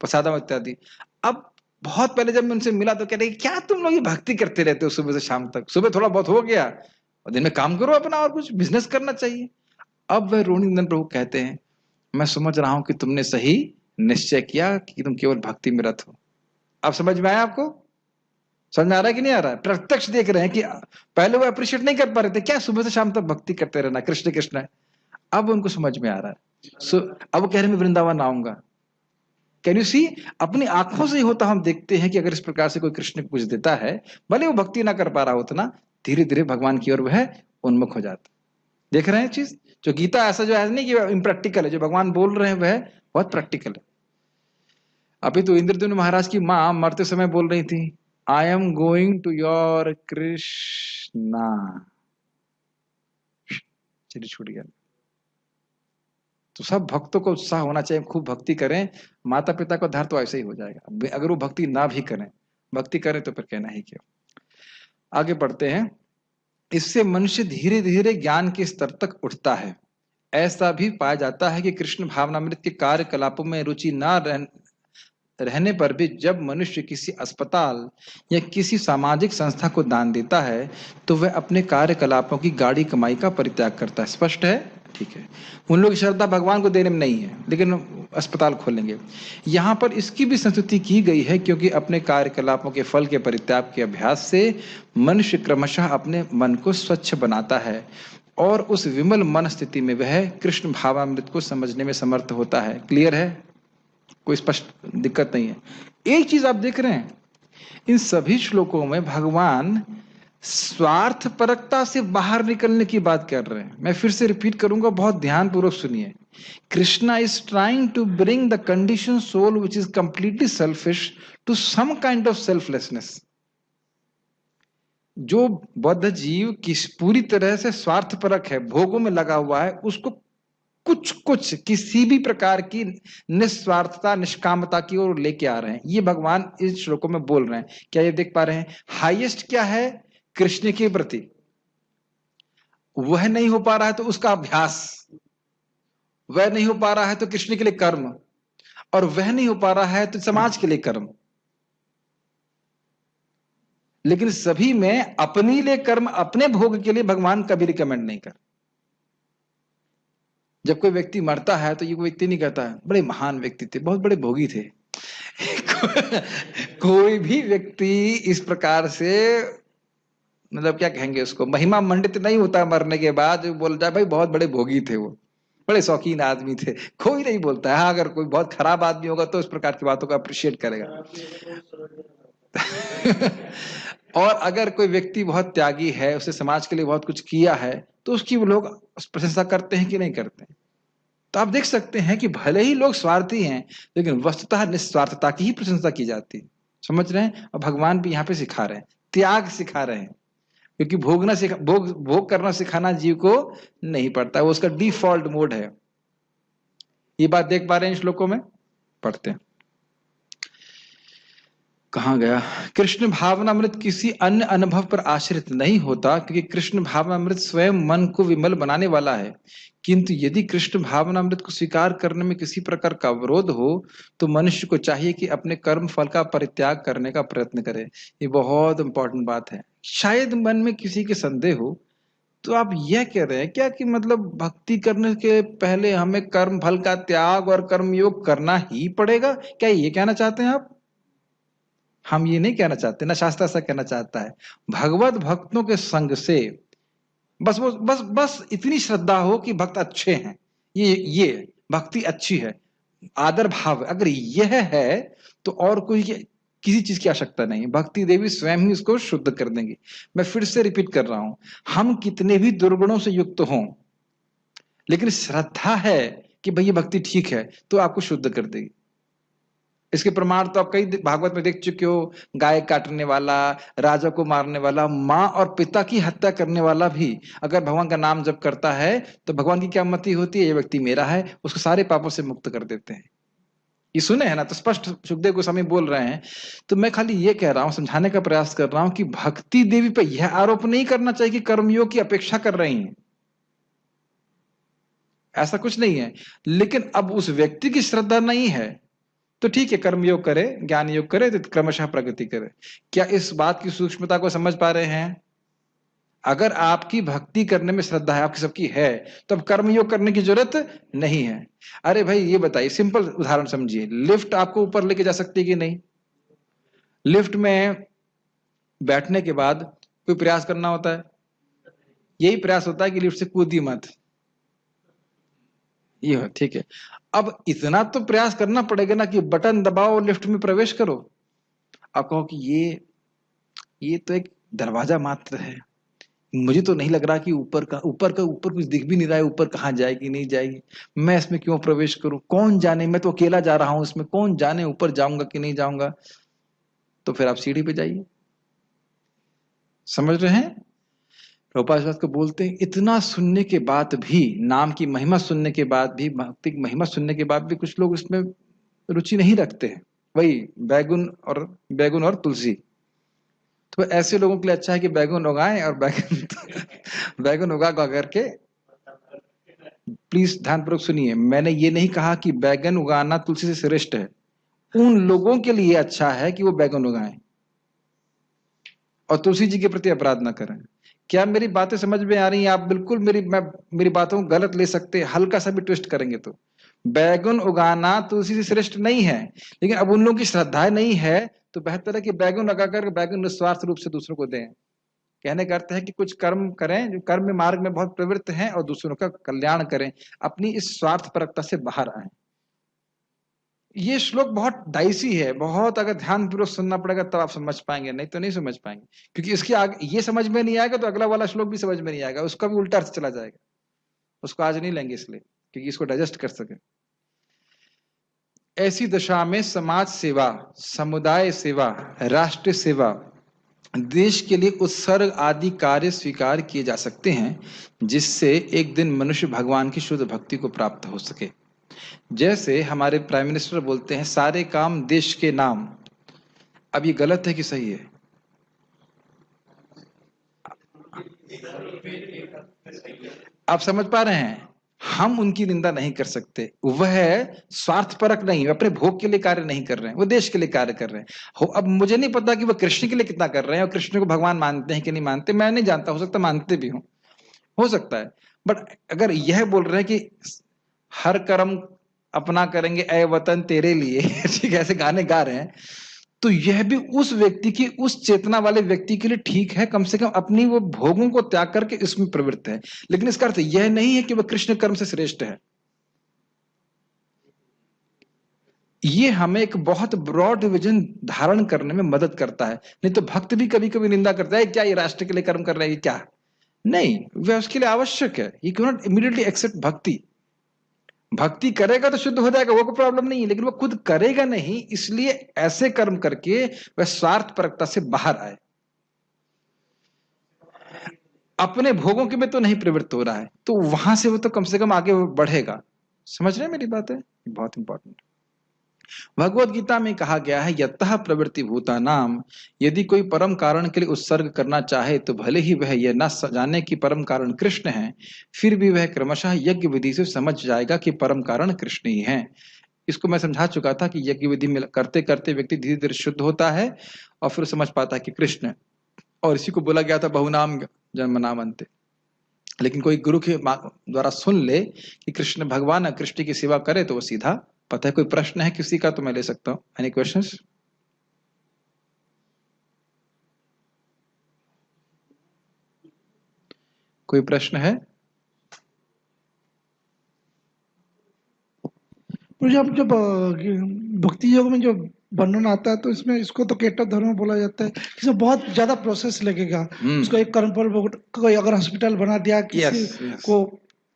प्रसादम इत्यादि। अब बहुत पहले जब मैं उनसे मिला तो कह रहे क्या तुम लोग ये भक्ति करते रहते हो सुबह से शाम तक, सुबह थोड़ा बहुत हो गया और दिन में काम करो अपना और कुछ बिजनेस करना चाहिए। अब वह रोहिणीनंदन प्रभु कहते हैं मैं समझ रहा हूं कि तुमने सही निश्चय किया कि तुम केवल भक्ति में रत हो। अब समझ में आया आपको? समझ में आ रहा है कि नहीं आ रहा है? प्रत्यक्ष देख रहे हैं कि पहले वो अप्रिशिएट नहीं कर पा रहे थे, क्या सुबह से शाम तक भक्ति करते रहना कृष्ण कृष्ण है। अब उनको समझ में आ रहा है। अब वो कह रहे मैं वृंदावन आऊंगा। Can you see? अपनी आंखों से ही होता हम देखते हैं कि अगर इस प्रकार से कोई कृष्ण को कुछ देता है, भले वो भक्ति ना कर पा रहा होता ना, धीरे धीरे भगवान की ओर वह उन्मुख हो जाता। देख रहे हैं चीज? जो गीता ऐसा जो है नहीं कि इम्प्रैक्टिकल है, जो भगवान बोल रहे हैं वह बहुत प्रैक्टिकल है। अभी तो इंद्रद्युम्न महाराज की मां मरते समय बोल रही थी I am going to your Krishna, चलिए छूट गया। तो सब भक्तों को उत्साह होना चाहिए, खूब भक्ति करें। माता पिता का उद्धार तो ऐसे ही हो जाएगा। अगर वो भक्ति ना भी करें, भक्ति करें तो फिर कहना ही क्यों। आगे बढ़ते हैं। इससे मनुष्य धीरे धीरे ज्ञान के स्तर तक उठता है। ऐसा भी पाया जाता है कि कृष्ण भावनामृत के कार्यकलापों में रुचि ना रहने पर भी जब मनुष्य किसी अस्पताल या किसी सामाजिक संस्था को दान देता है तो वह अपने कार्यकलापों की गाढ़ी कमाई का परित्याग करता है। स्पष्ट है? ठीक है। उन लोग की श्रद्धा भगवान को देने में नहीं है, लेकिन अस्पताल खोलेंगे। यहाँ पर इसकी भी संस्तुति की गई है क्योंकि अपने कार्यकलापों के फल के परित्याग के अभ्यास से मनुष्य क्रमशः अपने मन को स्वच्छ बनाता है और उस विमल मन स्थिति में वह कृष्ण भावामृत को समझने में समर्थ होता है। क्लियर है? कोई स्पष्ट दिक्कत नहीं है। एक चीज आप देख रहे हैं, इन सभी श्लोकों में भगवान स्वार्थपरकता से बाहर निकलने की बात कर रहे हैं। मैं फिर से रिपीट करूंगा, बहुत ध्यानपूर्वक सुनिए। Krishna is trying to bring the condition soul which is completely selfish to some kind of selflessness. जो बद्ध जीव किस पूरी तरह से स्वार्थपरक है, भोगों में लगा हुआ है, उसको कुछ कुछ किसी भी प्रकार की निस्वार्थता निष्कामता की ओर लेके आ रहे हैं। ये भगवान इस श्लोकों में बोल रहे हैं। क्या ये देख पा रहे हैं? हाईएस्ट क्या है कृष्ण के प्रति? वह नहीं हो पा रहा है तो उसका अभ्यास, वह नहीं हो पा रहा है तो कृष्ण के लिए कर्म, और वह नहीं हो पा रहा है तो समाज के लिए कर्म। लेकिन सभी में अपने लिए कर्म, अपने भोग के लिए भगवान कभी रिकमेंड नहीं कर। जब कोई व्यक्ति मरता है तो ये कोई व्यक्ति नहीं कहता है बड़े महान व्यक्ति थे, बहुत बड़े भोगी थे। कोई भी व्यक्ति इस प्रकार से, मतलब क्या कहेंगे उसको, महिमा मंडित नहीं होता मरने के बाद। जो बोल जाए भाई बहुत बड़े भोगी थे, वो बड़े शौकीन आदमी थे, कोई नहीं बोलता है। हाँ, अगर कोई बहुत खराब आदमी होगा तो इस प्रकार की बातों को अप्रिशिएट करेगा। और अगर कोई व्यक्ति बहुत त्यागी है, उसने समाज के लिए बहुत कुछ किया है, तो उसकी वो लोग प्रशंसा करते हैं कि नहीं करते हैं? तो आप देख सकते हैं कि भले ही लोग स्वार्थी हैं, लेकिन वस्तुतः निस्वार्थता की ही प्रशंसा की जाती है। समझ रहे हैं? और भगवान भी यहाँ पे सिखा रहे हैं, त्याग सिखा रहे हैं, क्योंकि भोग करना सिखाना जीव को नहीं पड़ता, वो उसका डिफॉल्ट मोड है। ये बात देख पा रहे हैं इन श्लोकों में? पढ़ते हैं। कहाँ गया? कृष्ण भावनामृत किसी अन्य अनुभव पर आश्रित नहीं होता, क्योंकि कृष्ण भावनामृत स्वयं मन को विमल बनाने वाला है। किंतु यदि कृष्ण भावनामृत को स्वीकार करने में किसी प्रकार का अवरोध हो तो मनुष्य को चाहिए कि अपने कर्म फल का परित्याग करने का प्रयत्न करे। ये बहुत इंपॉर्टेंट बात है। शायद मन में किसी के संदेह हो तो आप यह कह रहे हैं क्या कि मतलब भक्ति करने के पहले हमें कर्म फल का त्याग और कर्म योग करना ही पड़ेगा? क्या ये कहना चाहते हैं आप? हम ये नहीं कहना चाहते, ना शास्त्र ऐसा कहना चाहता है। भगवत भक्तों के संग से बस इतनी श्रद्धा हो कि भक्त अच्छे हैं, ये भक्ति अच्छी है, आदर भाव, अगर यह है तो और कोई किसी चीज की आवश्यकता नहीं। भक्ति देवी स्वयं ही उसको शुद्ध कर देंगी। मैं फिर से रिपीट कर रहा हूं, हम कितने भी दुर्गुणों से युक्त हों, लेकिन श्रद्धा है कि भाई ये भक्ति ठीक है, तो आपको शुद्ध कर देगी। इसके प्रमाण तो आप कई भागवत में देख चुके हो। गाय काटने वाला, राजा को मारने वाला, माँ और पिता की हत्या करने वाला भी अगर भगवान का नाम जप करता है तो भगवान की क्या मति होती है? ये व्यक्ति मेरा है, उसको सारे पापों से मुक्त कर देते हैं। ये सुने हैं ना? तो स्पष्ट सुखदेव गोस्वामी बोल रहे हैं। तो मैं खाली ये कह रहा हूं, समझाने का प्रयास कर रहा हूं कि भक्ति देवी पर यह आरोप नहीं करना चाहिए कि कर्मयोग की अपेक्षा कर रही हैं, ऐसा कुछ नहीं है। लेकिन अब उस व्यक्ति की श्रद्धा नहीं है तो ठीक है, कर्मयोग करे, ज्ञान योग करे तो क्रमशः प्रगति करे। क्या इस बात की सूक्ष्मता को समझ पा रहे हैं? अगर आपकी भक्ति करने में श्रद्धा है, आपकी सबकी है, तो अब कर्मयोग करने की जरूरत नहीं है। अरे भाई ये बताइए, सिंपल उदाहरण समझिए, लिफ्ट आपको ऊपर लेके जा सकती है कि नहीं? लिफ्ट में बैठने के बाद कोई प्रयास करना होता है, यही प्रयास होता है कि लिफ्ट से कूदी मत, ये हो, ठीक है। अब इतना तो प्रयास करना पड़ेगा ना कि बटन दबाओ और लिफ्ट में प्रवेश करो। आप कहो कि ये तो एक दरवाजा मात्र है, मुझे तो नहीं लग रहा कि ऊपर कुछ दिख भी नहीं रहा है, ऊपर कहाँ जाएगी नहीं जाएगी, मैं इसमें क्यों प्रवेश करूं, कौन जाने, मैं तो अकेला जा रहा हूं इसमें, कौन जाने ऊपर जाऊंगा कि नहीं जाऊंगा। तो फिर आप सीढ़ी पे जाइए। समझ रहे हैं? प्रभुपाद इस बात को बोलते हैं, इतना सुनने के बाद भी, नाम की महिमा सुनने के बाद भी, भक्ति की महिमा सुनने के बाद भी कुछ लोग इसमें रुचि नहीं रखते हैं। वही बैगुन और तुलसी। तो ऐसे लोगों के लिए अच्छा है कि बैगुन उगाएं और बैगुन उगा करके। प्लीज ध्यानपूर्वक सुनिए, मैंने ये नहीं कहा कि बैगन उगाना तुलसी से श्रेष्ठ है। उन लोगों के लिए अच्छा है कि वो बैगन उगाएं और तुलसी जी के प्रति अपराध ना करें। क्या मेरी बातें समझ में आ रही हैं? आप बिल्कुल मेरी बातों को गलत ले सकते हैं, हल्का सा भी ट्विस्ट करेंगे तो। बैगन उगाना तुलसी से श्रेष्ठ नहीं है, लेकिन अब उन लोगों की श्रद्धा नहीं है तो बेहतर है कि बैगन लगाकर बैगन निस्वार्थ रूप से दूसरों को दें। कहने का अर्थ है कि कुछ कर्म करें जो कर्म मार्ग में बहुत प्रवृत्त हैं और दूसरों का कल्याण करें, अपनी इस स्वार्थपरकता से बाहर आए। ये श्लोक बहुत डाइसी है, बहुत अगर ध्यानपूर्वक सुनना पड़ेगा तब आप समझ पाएंगे, नहीं तो नहीं समझ पाएंगे। क्योंकि इसके आगे ये समझ में नहीं आएगा तो अगला वाला श्लोक भी समझ में नहीं आएगा, उसका भी उल्टा अर्थ चला जाएगा। उसको आज नहीं लेंगे इसलिए क्योंकि इसको डाइजेस्ट कर सके। ऐसी दशा में समाज सेवा, समुदाय सेवा, राष्ट्र सेवा, देश के लिए उत्सर्ग आदि कार्य स्वीकार किए जा सकते हैं, जिससे एक दिन मनुष्य भगवान की शुद्ध भक्ति को प्राप्त हो सके। जैसे हमारे प्राइम मिनिस्टर बोलते हैं, सारे काम देश के नाम। अब ये गलत है कि सही है? आप समझ पा रहे हैं? हम उनकी निंदा नहीं कर सकते, वह स्वार्थपरक नहीं, अपने भोग के लिए कार्य नहीं कर रहे हैं, वो देश के लिए कार्य कर रहे हैं। अब मुझे नहीं पता कि वो कृष्ण के लिए कितना कर रहे हैं और कृष्ण को भगवान मानते हैं कि नहीं मानते, मैं नहीं जानता, हो सकता मानते भी हो सकता है। बट अगर यह बोल रहे हैं कि हर कर्म अपना करेंगे ऐ वतन तेरे लिए ठीक है, ऐसे गाने गा रहे हैं, तो यह भी उस व्यक्ति की, उस चेतना वाले व्यक्ति के लिए ठीक है, कम से कम अपनी वो भोगों को त्याग करके इसमें प्रवृत्त है। लेकिन इसका अर्थ यह नहीं है कि वह कृष्ण कर्म से श्रेष्ठ है। ये हमें एक बहुत ब्रॉड विजन धारण करने में मदद करता है। नहीं तो भक्त भी कभी कभी निंदा करता है, क्या ये राष्ट्र के लिए कर्म कर रहे हैं, क्या नहीं, वह उसके लिए आवश्यक है। You can not immediately accept bhakti. भक्ति करेगा तो शुद्ध हो जाएगा, वो कोई प्रॉब्लम नहीं है, लेकिन वो खुद करेगा नहीं, इसलिए ऐसे कर्म करके वह स्वार्थपरकता से बाहर आए। अपने भोगों के में तो नहीं प्रवृत्त हो रहा है, तो वहां से वो तो कम से कम आगे बढ़ेगा। समझ रहे हैं मेरी बात है? बहुत इंपॉर्टेंट। भगवत गीता में कहा गया है, यतः प्रवृत्ति भूता नाम, यदि कोई परम कारण के लिए उत्सर्ग करना चाहे तो भले ही वह यह न जाने कि परम कारण कृष्ण है, फिर भी वह क्रमशः यज्ञ विधि से समझ जाएगा कि परम कारण कृष्ण ही है। इसको मैं समझा चुका था कि यज्ञ विधि में करते करते व्यक्ति धीरे धीरे शुद्ध होता है और फिर समझ पाता है कि कृष्ण है। और इसी को बोला गया था बहुनाम जन्मनामन्ते। लेकिन कोई गुरु के द्वारा सुन ले कि कृष्ण भगवान है, कृष्ण की सेवा करे, तो वो सीधा पता है। कोई प्रश्न है किसी का तो मैं ले सकता हूं। Any questions? कोई प्रश्न है? जब भक्ति योग में जो वर्णन आता है तो इसमें इसको तो केटव धर्म बोला जाता है, इसमें बहुत ज्यादा प्रोसेस लगेगा। उसको एक कर्मफल, कोई अगर हॉस्पिटल बना दिया किसी को,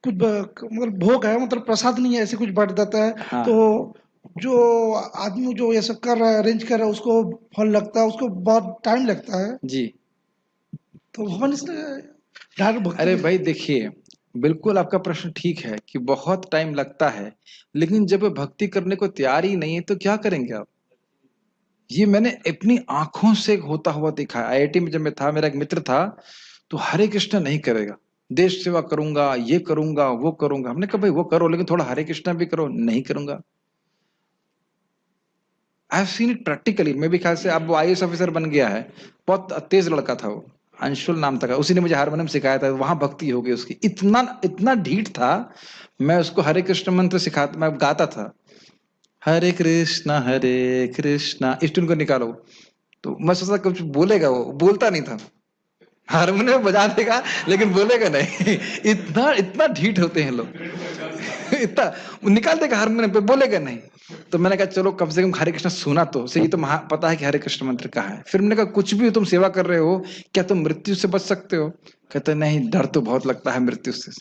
कुछ मतलब भोग है, मतलब प्रसाद नहीं है, ऐसे कुछ बढ़ जाता है। हाँ। तो जो आदमी जो ये सब कर रहा है, अरेंज कर रहा है, उसको फल लगता है, उसको बहुत टाइम लगता है जी। तो भगवान इसने अरे भाई देखिए, बिल्कुल आपका प्रश्न ठीक है कि बहुत टाइम लगता है, लेकिन जब भक्ति करने को तैयार ही नहीं है तो क्या करेंगे आप? ये मैंने अपनी आंखों से होता हुआ देखा है। आईआईटी में जब मैं था, मेरा एक मित्र था, तो हरे कृष्ण नहीं करेगा, देश सेवा करूंगा, ये करूंगा, वो करूंगा। हमने कहा भाई वो करो, लेकिन थोड़ा हरे कृष्ण भी करो। नहीं करूंगा। I have seen it practically. मैं भी ख्याल से अब वो IAS ऑफिसर बन गया है, बहुत तेज लड़का था वो, अंशुल नाम था, उसी ने मुझे हारमोनियम सिखाया था, वहां भक्ति हो गई उसकी, इतना इतना ढीठ था। मैं उसको हरे कृष्ण मंत्र सिखाता, मैं गाता था हरे कृष्णा, इस ट्यून को निकालो, तो मैं सोचता कुछ बोलेगा, वो बोलता नहीं था, हारमोनियम बजा देगा लेकिन बोलेगा नहीं। इतना इतना ढीठ होते हैं लोग। इतना निकाल देगा हारमोनियम पे, बोलेगा नहीं। तो मैंने कहा चलो कम से कम हरे कृष्ण सुना तो सही, तो पता है कि हरे कृष्ण मंत्र कहाँ है। फिर मैंने कहा कुछ भी तुम सेवा कर रहे हो, क्या तुम मृत्यु से बच सकते हो? कहते नहीं, डर तो बहुत लगता है मृत्यु से,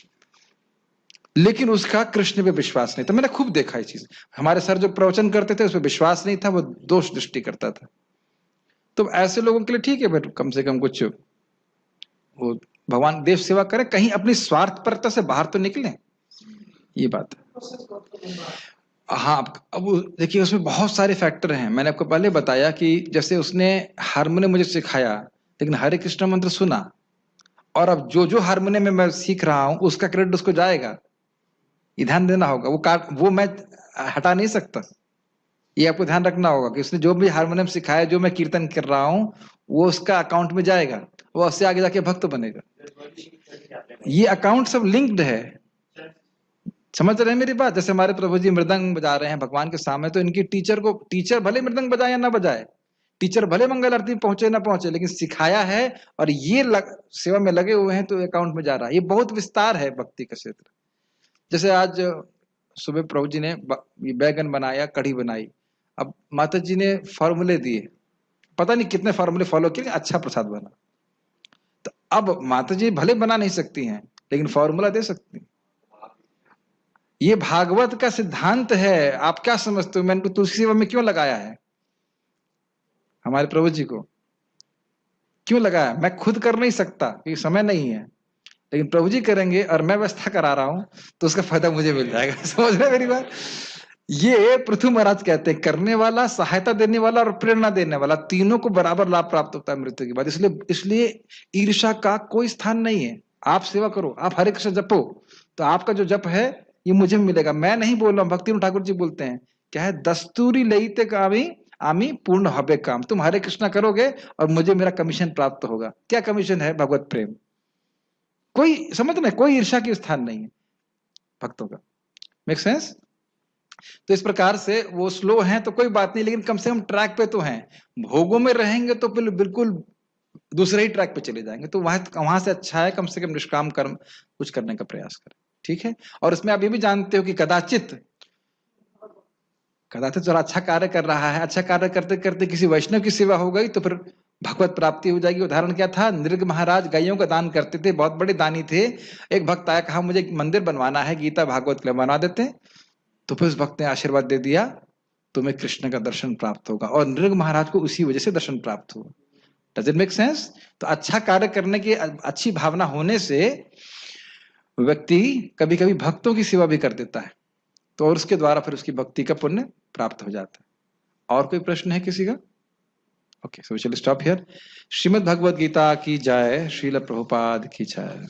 लेकिन उसका कृष्ण पे विश्वास नहीं था। मैंने खूब देखा ये चीज, हमारे सर जो प्रवचन करते थे उस पर विश्वास नहीं था, वो दोष दृष्टि करता था। तो ऐसे लोगों के लिए ठीक है भाई, कम से कम कुछ वो भगवान देव सेवा करें, कहीं अपनी स्वार्थपरता से बाहर तो निकलें, ये बात है। हाँ, अब देखिए उसमें बहुत सारे फैक्टर हैं। मैंने आपको पहले बताया कि जैसे उसने हारमोनियम मुझे सिखाया, लेकिन हरे कृष्ण मंत्र सुना, और अब जो जो हारमोनियम में मैं सीख रहा हूं उसका क्रेडिट उसको जाएगा, ये ध्यान देना होगा। वो मैं हटा नहीं सकता, ये आपको ध्यान रखना होगा कि उसने जो भी हारमोनियम सिखाया, जो मैं कीर्तन कर रहा हूं, वो उसका अकाउंट में जाएगा, वो उससे आगे जाके भक्त बनेगा। ये अकाउंट सब लिंक्ड है, समझ रहे हैं मेरी बात? जैसे हमारे प्रभु जी मृदंग बजा रहे हैं भगवान के सामने, तो इनकी टीचर भले मृदंग बजाए या ना बजाए, टीचर भले मंगल आरती पहुंचे ना पहुंचे, लेकिन सिखाया है और ये सेवा में लगे हुए हैं, तो अकाउंट में जा रहा है। ये बहुत विस्तार है भक्ति का क्षेत्र। जैसे आज सुबह प्रभु जी ने बैगन बनाया, कढ़ी बनाई, अब माता जी ने फॉर्मूले दिए, पता नहीं कितने फॉर्मूले फॉलो किए, अच्छा प्रसाद बना। तो अब माता जी भले बना नहीं सकती हैं, लेकिन फॉर्मूला दे सकती हैं। ये भागवत का सिद्धांत है। आप क्या समझते हो मैंने तुलसी सेवा में क्यों लगाया है? हमारे प्रभु जी को क्यों लगाया? मैं खुद कर नहीं सकता क्योंकि समय नहीं है, लेकिन प्रभु जी करेंगे और मैं व्यवस्था करा रहा हूं, तो उसका फायदा मुझे मिल जाएगा। समझ रहे मेरी बात? ये पृथु महाराज कहते हैं, करने वाला, सहायता देने वाला और प्रेरणा देने वाला, तीनों को बराबर लाभ प्राप्त होता है मृत्यु के बाद। इसलिए ईर्ष्या का कोई स्थान नहीं है। आप सेवा करो, आप हरे कृष्ण जपो, तो आपका जो जप है ये मुझे मिलेगा। मैं नहीं बोल रहा हूँ, भक्ति ठाकुर जी बोलते हैं, क्या है, दस्तूरी लईते कामी आमी पूर्ण हबे काम। तुम हरे कृष्णा करोगे और मुझे मेरा कमीशन प्राप्त होगा। क्या कमीशन है? भगवत प्रेम। कोई समझ में, कोई ईर्ष्या की स्थान नहीं है भक्तों का। Make sense? तो इस प्रकार से वो स्लो हैं तो कोई बात नहीं, लेकिन कम से कम ट्रैक पे तो हैं। भोगों में रहेंगे तो बिल्कुल दूसरे ही ट्रैक पे चले जाएंगे। तो वहां से अच्छा है कम से कम निष्काम कर्म कुछ करने का प्रयास करें, ठीक है? और इसमें आप ये भी जानते हो कि कदाचित जो अच्छा कार्य कर रहा है, अच्छा कार्य करते करते किसी वैष्णव की सेवा हो गई तो फिर भगवत प्राप्ति हो जाएगी। उदाहरण क्या था? नृग महाराज गायों का दान करते थे, बहुत बड़े दानी थे। एक भक्त आया, कहा मुझे एक मंदिर बनवाना है, गीता भागवत के लिए बना देते। तो फिर उस भक्त ने आशीर्वाद दे दिया, तुम्हें कृष्ण का दर्शन प्राप्त होगा, और नृग महाराज को उसी वजह से दर्शन प्राप्त हुआ। Does it make sense? तो अच्छा कार्य करने की अच्छी भावना होने से व्यक्ति कभी कभी भक्तों की सेवा भी कर देता है, तो और उसके द्वारा फिर उसकी भक्ति का पुण्य प्राप्त हो जाता है। और कोई प्रश्न है किसी का? Okay, so we shall stop here. Srimad Bhagavad Gita की जय, श्रील प्रभुपाद की जय।